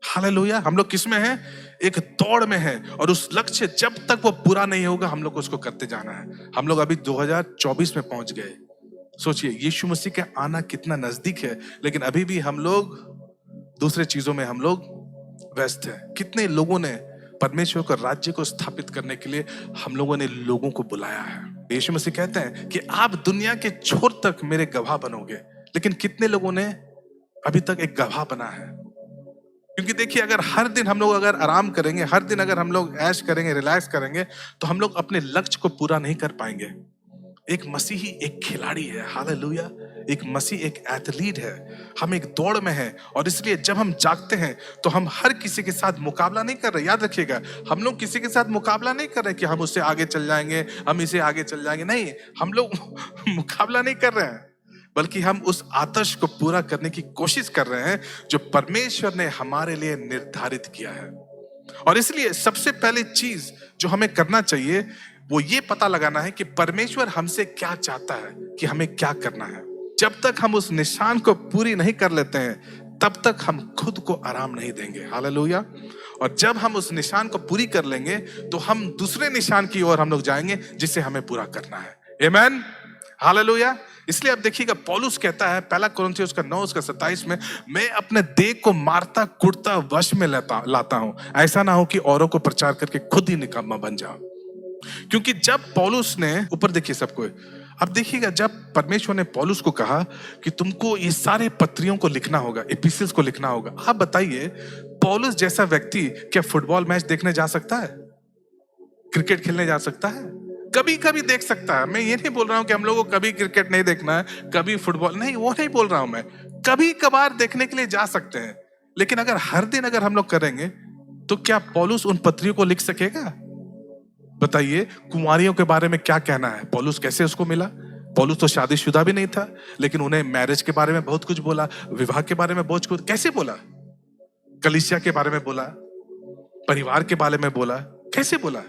Speaker 1: हालेलुया। हम लोग किस में हैं? एक दौड़ में हैं, और उस लक्ष्य जब तक वो पूरा नहीं होगा हम लोग को उसको करते जाना है। हम लोग अभी 2024 में पहुंच गए। सोचिए, यीशु मसीह का आना कितना नजदीक है, लेकिन अभी भी हम लोग दूसरे चीजों में हम लोग व्यस्त हैं। कितने लोगों ने परमेश्वर का राज्य को स्थापित करने के लिए हम लोगों ने लोगों को बुलाया है। यीशु मसीह कहते हैं कि आप दुनिया के छोर तक मेरे गवाह बनोगे, लेकिन कितने लोगों ने अभी तक एक गवाह बना है? क्योंकि देखिए, अगर हर दिन हम लोग अगर आराम करेंगे, हर दिन अगर हम लोग ऐश करेंगे, रिलैक्स करेंगे, तो हम लोग अपने लक्ष्य को पूरा नहीं कर पाएंगे। एक मसीही एक खिलाड़ी है, हालेलुया। एक मसीह एक एथलीट है। हम एक दौड़ में हैं, और इसलिए जब हम जागते हैं तो हम हर किसी के साथ मुकाबला नहीं कर रहे। याद रखिएगा, हम लोग किसी के साथ मुकाबला नहीं कर रहे कि हम उससे आगे चल जाएंगे, हम इसे आगे चल जाएंगे। नहीं, हम लोग मुकाबला नहीं कर रहे हैं, बल्कि हम उस आदर्श को पूरा करने की कोशिश कर रहे हैं जो परमेश्वर ने हमारे लिए निर्धारित किया है। और इसलिए सबसे पहली चीज जो हमें करना चाहिए वो ये पता लगाना है कि परमेश्वर हमसे क्या चाहता है, कि हमें क्या करना है। जब तक हम उस निशान को पूरी नहीं कर लेते हैं तब तक हम खुद को आराम नहीं देंगे। हालेलुया। और जब हम उस निशान को पूरी कर लेंगे तो हम दूसरे निशान की ओर हम लोग जाएंगे जिसे हमें पूरा करना है। आमीन, हालेलुया। इसलिए अब देखिएगा, पौलुस कहता है पहला कुरिन्थियों उसका 9 उसका 27 में, मैं अपने देह को मारता कुटता वश में लाता हूं, ऐसा ना हो कि औरों को प्रचार करके खुद ही निकम्मा बन जाओ। क्योंकि जब पौलुस ने, ऊपर देखिए सबको, अब देखिएगा जब परमेश्वर ने पौलुस को कहा कि तुमको ये सारे पत्रियों को लिखना होगा, एपिसल्स को लिखना होगा, आप बताइए पौलुस जैसा व्यक्ति क्या फुटबॉल मैच देखने जा सकता है? क्रिकेट खेलने जा सकता है? कभी कभी देख सकता है। मैं ये नहीं बोल रहा हूं कि हम लोगों को कभी क्रिकेट नहीं देखना है, कभी फुटबॉल नहीं, वो नहीं बोल रहा हूं मैं। कभी कभार देखने के लिए जा सकते हैं, लेकिन अगर हर दिन अगर हम लोग करेंगे तो क्या पौलुस उन पत्रियों को लिख सकेगा? बताइए, कुंवारियों के बारे में क्या कहना है? पौलुस कैसे उसको मिला? पौलुस तो शादीशुदा भी नहीं था, लेकिन उन्हें मैरिज के बारे में बहुत कुछ बोला, विवाह के बारे में बहुत कुछ। कैसे बोला? कलीसिया के बारे में बोला, परिवार के बारे में बोला। कैसे बोला?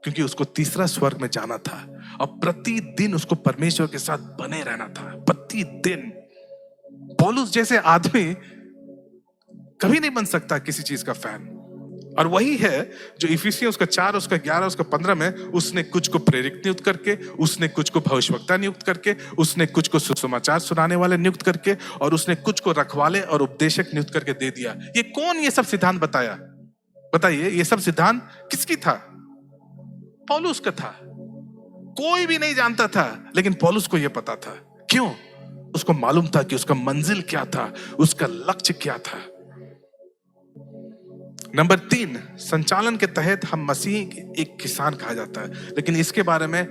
Speaker 1: क्योंकि उसको तीसरा स्वर्ग में जाना था और प्रतिदिन उसको परमेश्वर के साथ बने रहना था, प्रतिदिन। पौलुस जैसे आदमी कभी नहीं बन सकता किसी चीज का फैन। और वही है जो इफिसियों उसका 4 उसका 11 उसका 15 में, उसने कुछ को प्रेरित नियुक्त करके, उसने कुछ को भविष्यवक्ता नियुक्त करके, उसने कुछ को सुसमाचार सुनाने वाले नियुक्त करके, और उसने कुछ को रखवाले और उपदेशक नियुक्त करके दे दिया। ये कौन ये सब सिद्धांत बताया? बताइए, ये सब सिद्धांत किसकी था? पौलुस का था। कोई भी नहीं जानता था, लेकिन पौलुस को यह पता था। क्यों? उसको मालूम था कि उसका मंजिल क्या था, उसका लक्ष्य क्या था। नंबर 3, संचालन के तहत हम मसीह एक किसान कहा जाता है, लेकिन इसके बारे में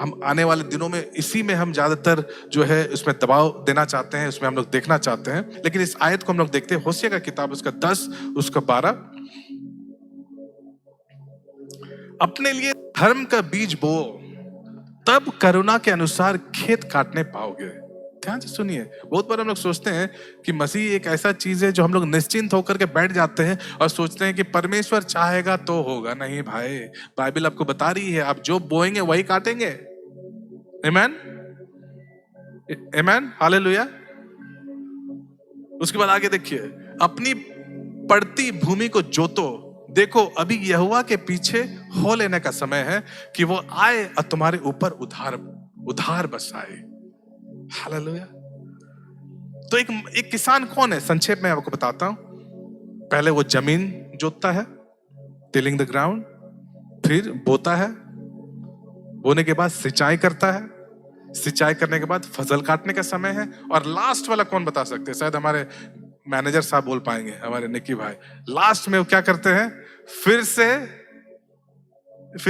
Speaker 1: हम आने वाले दिनों में इसी में हम ज्यादातर जो है उसमें दबाव देना चाहते हैं, उसमें हम लोग देखना चाहते हैं। लेकिन इस आयत को हम लोग देखते हैं, होशिया का किताब उसका 10 उसका 12, अपने लिए धर्म का बीज बो, तब करुणा के अनुसार खेत काटने पाओगे। ध्यान से सुनिए, बहुत बार हम लोग सोचते हैं कि मसीह एक ऐसा चीज है जो हम लोग निश्चिंत होकर के बैठ जाते हैं और सोचते हैं कि परमेश्वर चाहेगा तो होगा। नहीं भाई, बाइबल आपको बता रही है आप जो बोएंगे वही काटेंगे। आमीन, आमीन, हालेलुया। उसके बाद आगे देखिए, अपनी पड़ती भूमि को जोतो, देखो अभी यहोवा के पीछे हो लेने का समय है कि वो आए और तुम्हारे ऊपर उधार बसाए। हालेलुया। तो एक किसान कौन है? संक्षेप में आपको बताता हूं। पहले वो जमीन जोतता है, टिलिंग द ग्राउंड, फिर बोता है, बोने के बाद सिंचाई करता है, सिंचाई करने के बाद फसल काटने का समय है, और लास्ट वाला कौन बता सकते हैं? शायद हमारे मैनेजर साहब बोल पाएंगे, हमारे निकी भाई। लास्ट में वो क्या करते हैं? फिर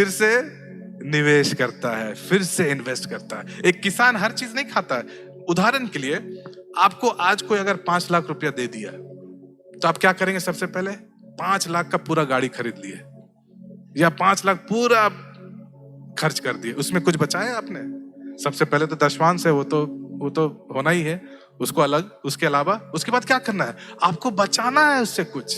Speaker 1: से निवेश करता है, फिर से इन्वेस्ट करता है। एक किसान हर चीज नहीं खाता है। उदाहरण के लिए, आपको आज कोई अगर 5 लाख रुपया दे दिया तो आप क्या करेंगे? सबसे पहले 5 लाख का पूरा गाड़ी खरीद लिए, या 5 लाख पूरा खर्च कर दिए, उसमें कुछ बचाया आपने? सबसे पहले तो दशमांश है, वो तो होना ही है, उसको अलग। उसके अलावा उसके बाद क्या करना है? आपको बचाना है उससे कुछ।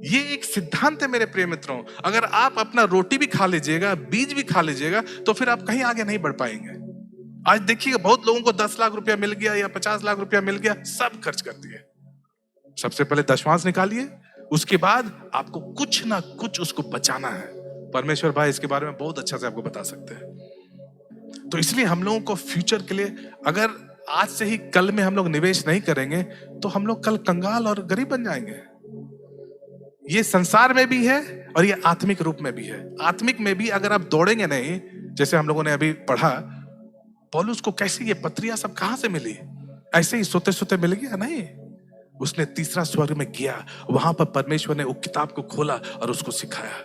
Speaker 1: ये एक सिद्धांत है मेरे प्रिय मित्रों। अगर आप अपना रोटी भी खा लीजिएगा, बीज भी खा लीजिएगा, तो फिर आप कहीं आगे नहीं बढ़ पाएंगे। आज देखिएगा, बहुत लोगों को 10 लाख रुपया मिल गया या 50 लाख रुपया मिल गया, सब खर्च कर दिए। सबसे पहले दशमांश निकालिए, उसके बाद आपको कुछ ना कुछ उसको बचाना है। परमेश्वर भाई इसके बारे में बहुत अच्छा से आपको बता सकते हैं। तो इसलिए हम लोगों को फ्यूचर के लिए, अगर आज से ही कल में हम लोग निवेश नहीं करेंगे तो हम लोग कल कंगाल और गरीब बन जाएंगे। ये संसार में भी है और ये आत्मिक रूप में भी है। आत्मिक में भी अगर आप दौड़ेंगे नहीं, जैसे हम लोगों ने अभी पढ़ा, पौलुस को कैसे ये पत्रियां सब कहां से मिली? ऐसे ही सोते सोते मिल गया? नहीं, उसने तीसरा स्वर्ग में गया, वहां पर परमेश्वर ने वो किताब को खोला और उसको सिखाया।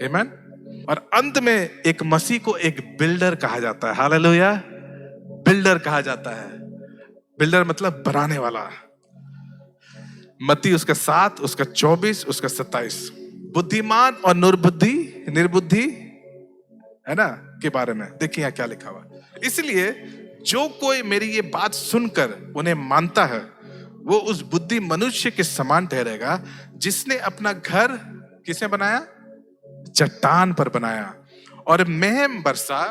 Speaker 1: आमीन। और अंत में एक मसीह को एक बिल्डर कहा जाता है। हालेलुया। बिल्डर कहा जाता है। बिल्डर मतलब बनाने वाला। मत्ती उसका 7 उसका 24 उसका 27, बुद्धिमान और निर्बुद्धि है ना के बारे में देखिए यहाँ क्या लिखा हुआ। इसलिए जो कोई मेरी ये बात सुनकर उन्हें मानता है, वो उस बुद्धि मनुष्य के समान ठहरेगा जिसने अपना घर किसने बनाया? चट्टान पर बनाया। और मेहम बरसा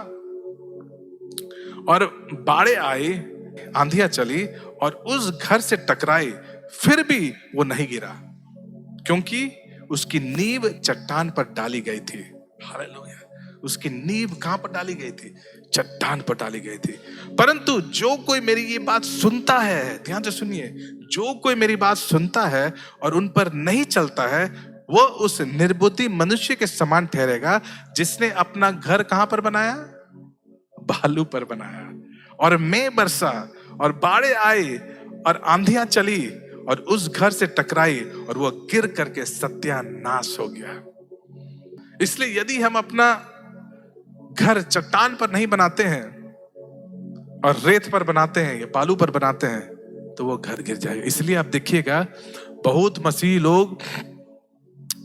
Speaker 1: और बाढ़े आए, आंधियां चली और उस घर से टकराई, फिर भी वो नहीं गिरा, क्योंकि उसकी नींव चट्टान पर डाली गई थी। हालेलुया। उसकी नींव कहां पर डाली गई थी? चट्टान पर डाली गई थी। परंतु जो कोई मेरी ये बात सुनता है, ध्यान से सुनिए, जो कोई मेरी बात सुनता है और उन पर नहीं चलता है, वो उस निर्बुद्धि मनुष्य के समान ठहरेगा, जिसने अपना घर कहां पर बनाया? बालू पर बनाया। और मैं बरसा और बाढ़े आए और आंधियां चली और उस घर से टकराई और वो गिर करके सत्यानाश हो गया। इसलिए यदि हम अपना घर चट्टान पर नहीं बनाते हैं और रेत पर बनाते हैं या बालू पर बनाते हैं, तो वो घर गिर जाएगा। इसलिए आप देखिएगा, बहुत मसीही लोग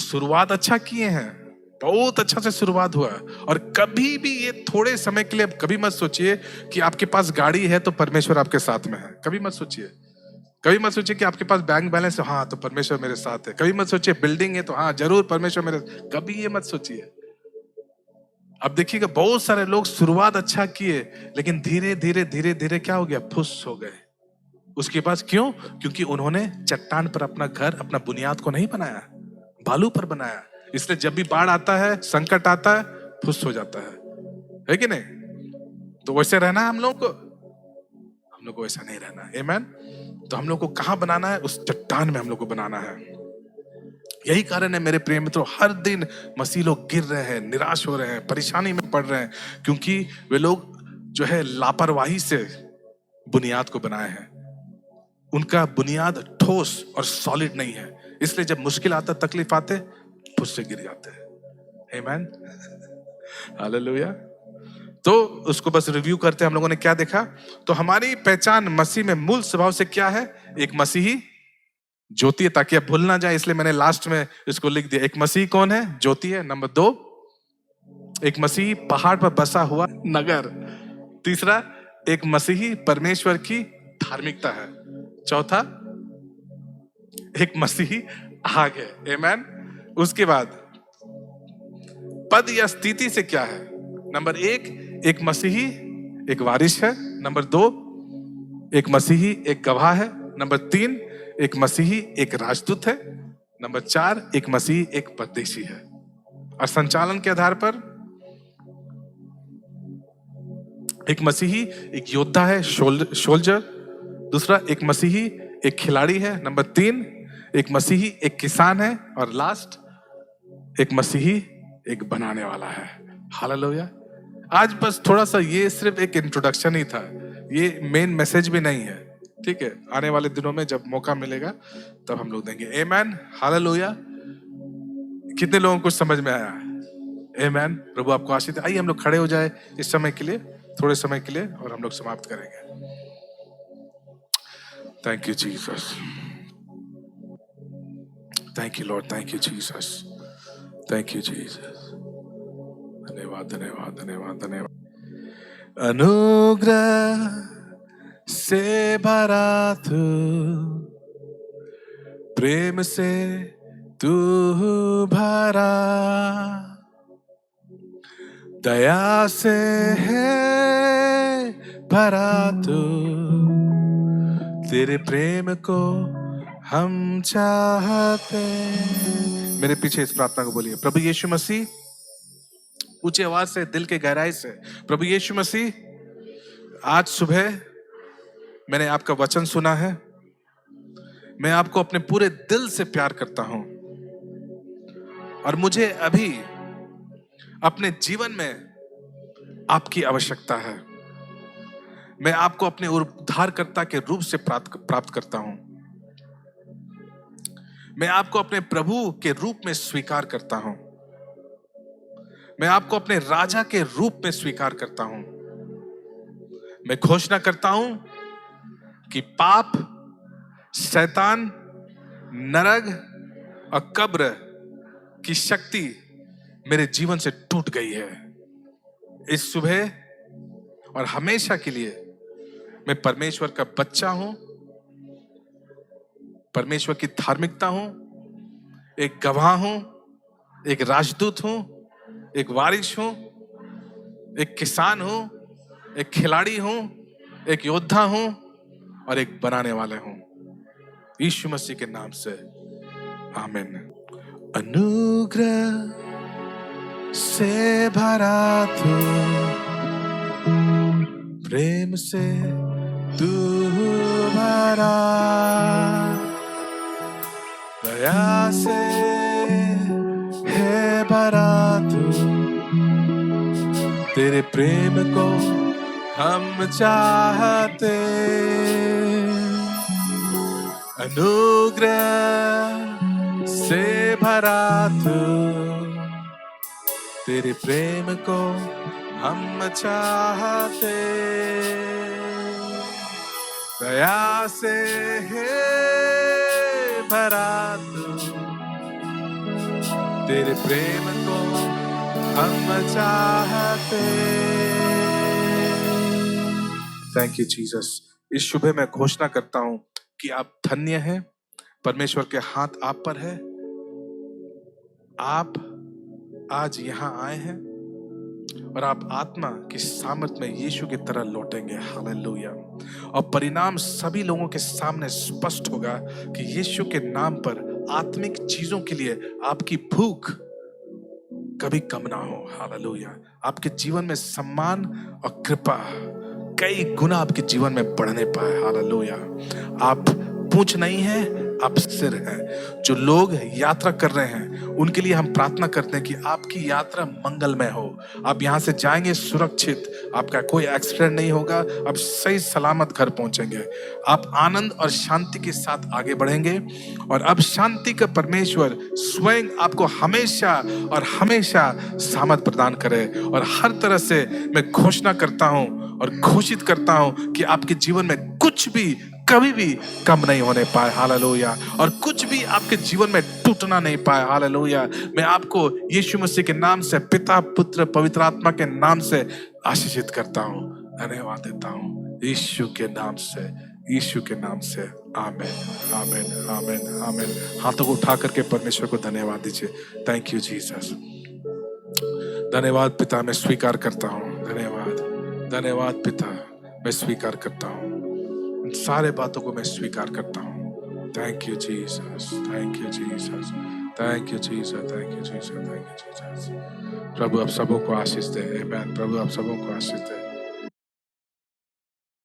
Speaker 1: शुरुआत अच्छा किए हैं, बहुत अच्छा से शुरुआत हुआ, और कभी भी ये थोड़े समय के लिए कभी मत सोचिए कि आपके पास गाड़ी है तो परमेश्वर आपके साथ में है। कभी मत सोचिए। कभी मत सोचिए कि आपके पास बैंक बैलेंस है, हाँ तो परमेश्वर मेरे साथ है। कभी मत सोचिए बिल्डिंग है तो हाँ जरूर परमेश्वर मेरे, कभी ये मत सोचिए। अब देखिएगा, बहुत सारे लोग शुरुआत अच्छा किए, लेकिन धीरे धीरे धीरे धीरे क्या हो गया? फुस हो गए उसके पास। क्यों? क्योंकि उन्होंने चट्टान पर अपना घर, अपना बुनियाद को नहीं बनाया, बालू पर बनाया। इसलिए जब भी बाढ़ आता है, संकट आता है, फुस हो जाता है कि नहीं? तो वैसे रहना है हम लोग को, हम लोग को वैसा नहीं रहना है। आमीन। तो हम लोग को कहां बनाना है? उस चट्टान में हम लोग को बनाना है। यही कारण है मेरे प्रिय मित्रों, हर दिन मसीह लोग गिर रहे हैं, निराश हो रहे हैं, परेशानी में पड़ रहे हैं, क्योंकि वे लोग जो है लापरवाही से बुनियाद को बनाए हैं। उनका बुनियाद ठोस और सॉलिड नहीं है, इसलिए जब मुश्किल आता, तकलीफ आते, फुस से गिर जाते हैं। आमीन। हालेलुया। तो उसको बस रिव्यू करते हैं, हम लोगों ने क्या देखा। तो हमारी पहचान मसीह में मूल स्वभाव से क्या है? एक मसीही ज्योति है, ताकि आप भूल ना जाए, इसलिए मैंने लास्ट में इसको लिख दिया। एक मसीह कौन है? ज्योति है। नंबर 2, एक मसीही पहाड़ पर बसा हुआ नगर। तीसरा, एक मसीही परमेश्वर की धार्मिकता है। चौथा, एक मसीही आग है। आमीन। उसके बाद पद या स्थिति से क्या है? नंबर 1, एक मसीही एक वारिस है। नंबर 2, एक मसीही एक गवाह है। नंबर 3, एक मसीही एक राजदूत है। नंबर 4, एक मसीही एक परदेशी है। और संचालन के आधार पर एक मसीही एक योद्धा है, सोल्जर। दूसरा, एक मसीही एक खिलाड़ी है। नंबर 3, एक मसीही एक किसान है। और लास्ट, एक मसीही एक बनाने वाला है। हालेलुया। आज बस थोड़ा सा, ये सिर्फ एक इंट्रोडक्शन ही था, ये मेन मैसेज भी नहीं है, ठीक है? आने वाले दिनों में जब मौका मिलेगा तब हम लोग देंगे। आमीन। हालेलुया। कितने लोगों को समझ में आया? आमीन। प्रभु आपको आशीष दे। आइए हम लोग खड़े हो जाए इस समय के लिए, थोड़े समय के लिए, और हम लोग समाप्त करेंगे। Thank you Jesus, thank you lord, thank you Jesus, thank you Jesus. धन्यवाद, धन्यवाद, धन्यवाद, धन्यवाद। अनुग्रह से भरा तू, प्रेम से तू भरा, दया से है भरा तू, तेरे प्रेम को हम चाहते। मेरे पीछे इस प्रार्थना को बोलिए। प्रभु यीशु मसीह, ऊंची आवाज से, दिल के गहराई से, प्रभु यीशु मसीह, आज सुबह मैंने आपका वचन सुना है। मैं आपको अपने पूरे दिल से प्यार करता हूं, और मुझे अभी अपने जीवन में आपकी आवश्यकता है। मैं आपको अपने उद्धारकर्ता के रूप से प्राप्त करता हूं। मैं आपको अपने प्रभु के रूप में स्वीकार करता हूं। मैं आपको अपने राजा के रूप में स्वीकार करता हूं। मैं घोषणा करता हूं कि पाप, शैतान, नरक और कब्र की शक्ति मेरे जीवन से टूट गई है। इस सुबह और हमेशा के लिए मैं परमेश्वर का बच्चा हूं, परमेश्वर की धार्मिकता हूं, एक गवाह हूं, एक राजदूत हूं, एक वारिस हूं, एक किसान हूं, एक खिलाड़ी हूं, एक योद्धा हूं और एक बनाने वाले हूं। यीशु मसीह के नाम से आमीन। अनुग्रह से भरा तू, प्रेम से तू भरा, दया से है भरा तू, तेरे प्रेम को हम चाहते। अनुग्रह से भरा तू, तेरे प्रेम को हम चाहते। दया से है भरा तू, तेरे प्रेम को हम चाहते। Thank you Jesus. इस सुबह मैं घोषणा करता हूं कि आप धन्य हैं। परमेश्वर के हाथ आप पर है। आप आज यहां आए हैं और आप आत्मा की सामर्थ में यीशु की तरह लौटेंगे। हालेलुया। और परिणाम सभी लोगों के सामने स्पष्ट होगा कि यीशु के नाम पर आत्मिक चीजों के लिए आपकी भूख कभी कम ना हो। हालेलुया। आपके जीवन में सम्मान और कृपा कई गुना आपके जीवन में बढ़ने पाए। हालेलुया। आप पूंछ नहीं है, आप सिर हैं। जो लोग यात्रा कर रहे हैं उनके लिए हम प्रार्थना करते हैं कि आपकी यात्रा मंगलमय हो। आप यहाँ से जाएंगे सुरक्षित, आपका कोई एक्सीडेंट नहीं होगा, आप सही सलामत घर पहुंचेंगे। आप आनंद और शांति के साथ आगे बढ़ेंगे और अब शांति का परमेश्वर स्वयं आपको हमेशा और हमेशा सामर्थ प्रदान करे। और हर तरह से मैं घोषणा करता हूं और घोषित करता हूं कि आपके जीवन में कुछ भी कभी भी कम नहीं होने पाए। हालेलुया। और कुछ भी आपके जीवन में टूटना नहीं पाए। हालेलुया। मैं आपको यीशु मसीह के नाम से, पिता पुत्र पवित्र आत्मा के नाम से आशीषित करता हूं, धन्यवाद देता हूं यीशु के नाम से, यीशु के नाम से। आमीन आमीन आमीन आमीन। हाथों को उठा करके परमेश्वर को धन्यवाद दीजिए। Thank you Jesus. धन्यवाद पिता, मैं स्वीकार करता हूं। धन्यवाद धन्यवाद पिता, मैं स्वीकार करता हूं। इन सारे बातों को मैं स्वीकार करता हूं। Thank you Jesus, thank you Jesus, thank you Jesus, thank you Jesus, thank you Jesus. प्रभु आप सबों को आशीष दे। आमीन। प्रभु आप सबों को आशीष दे।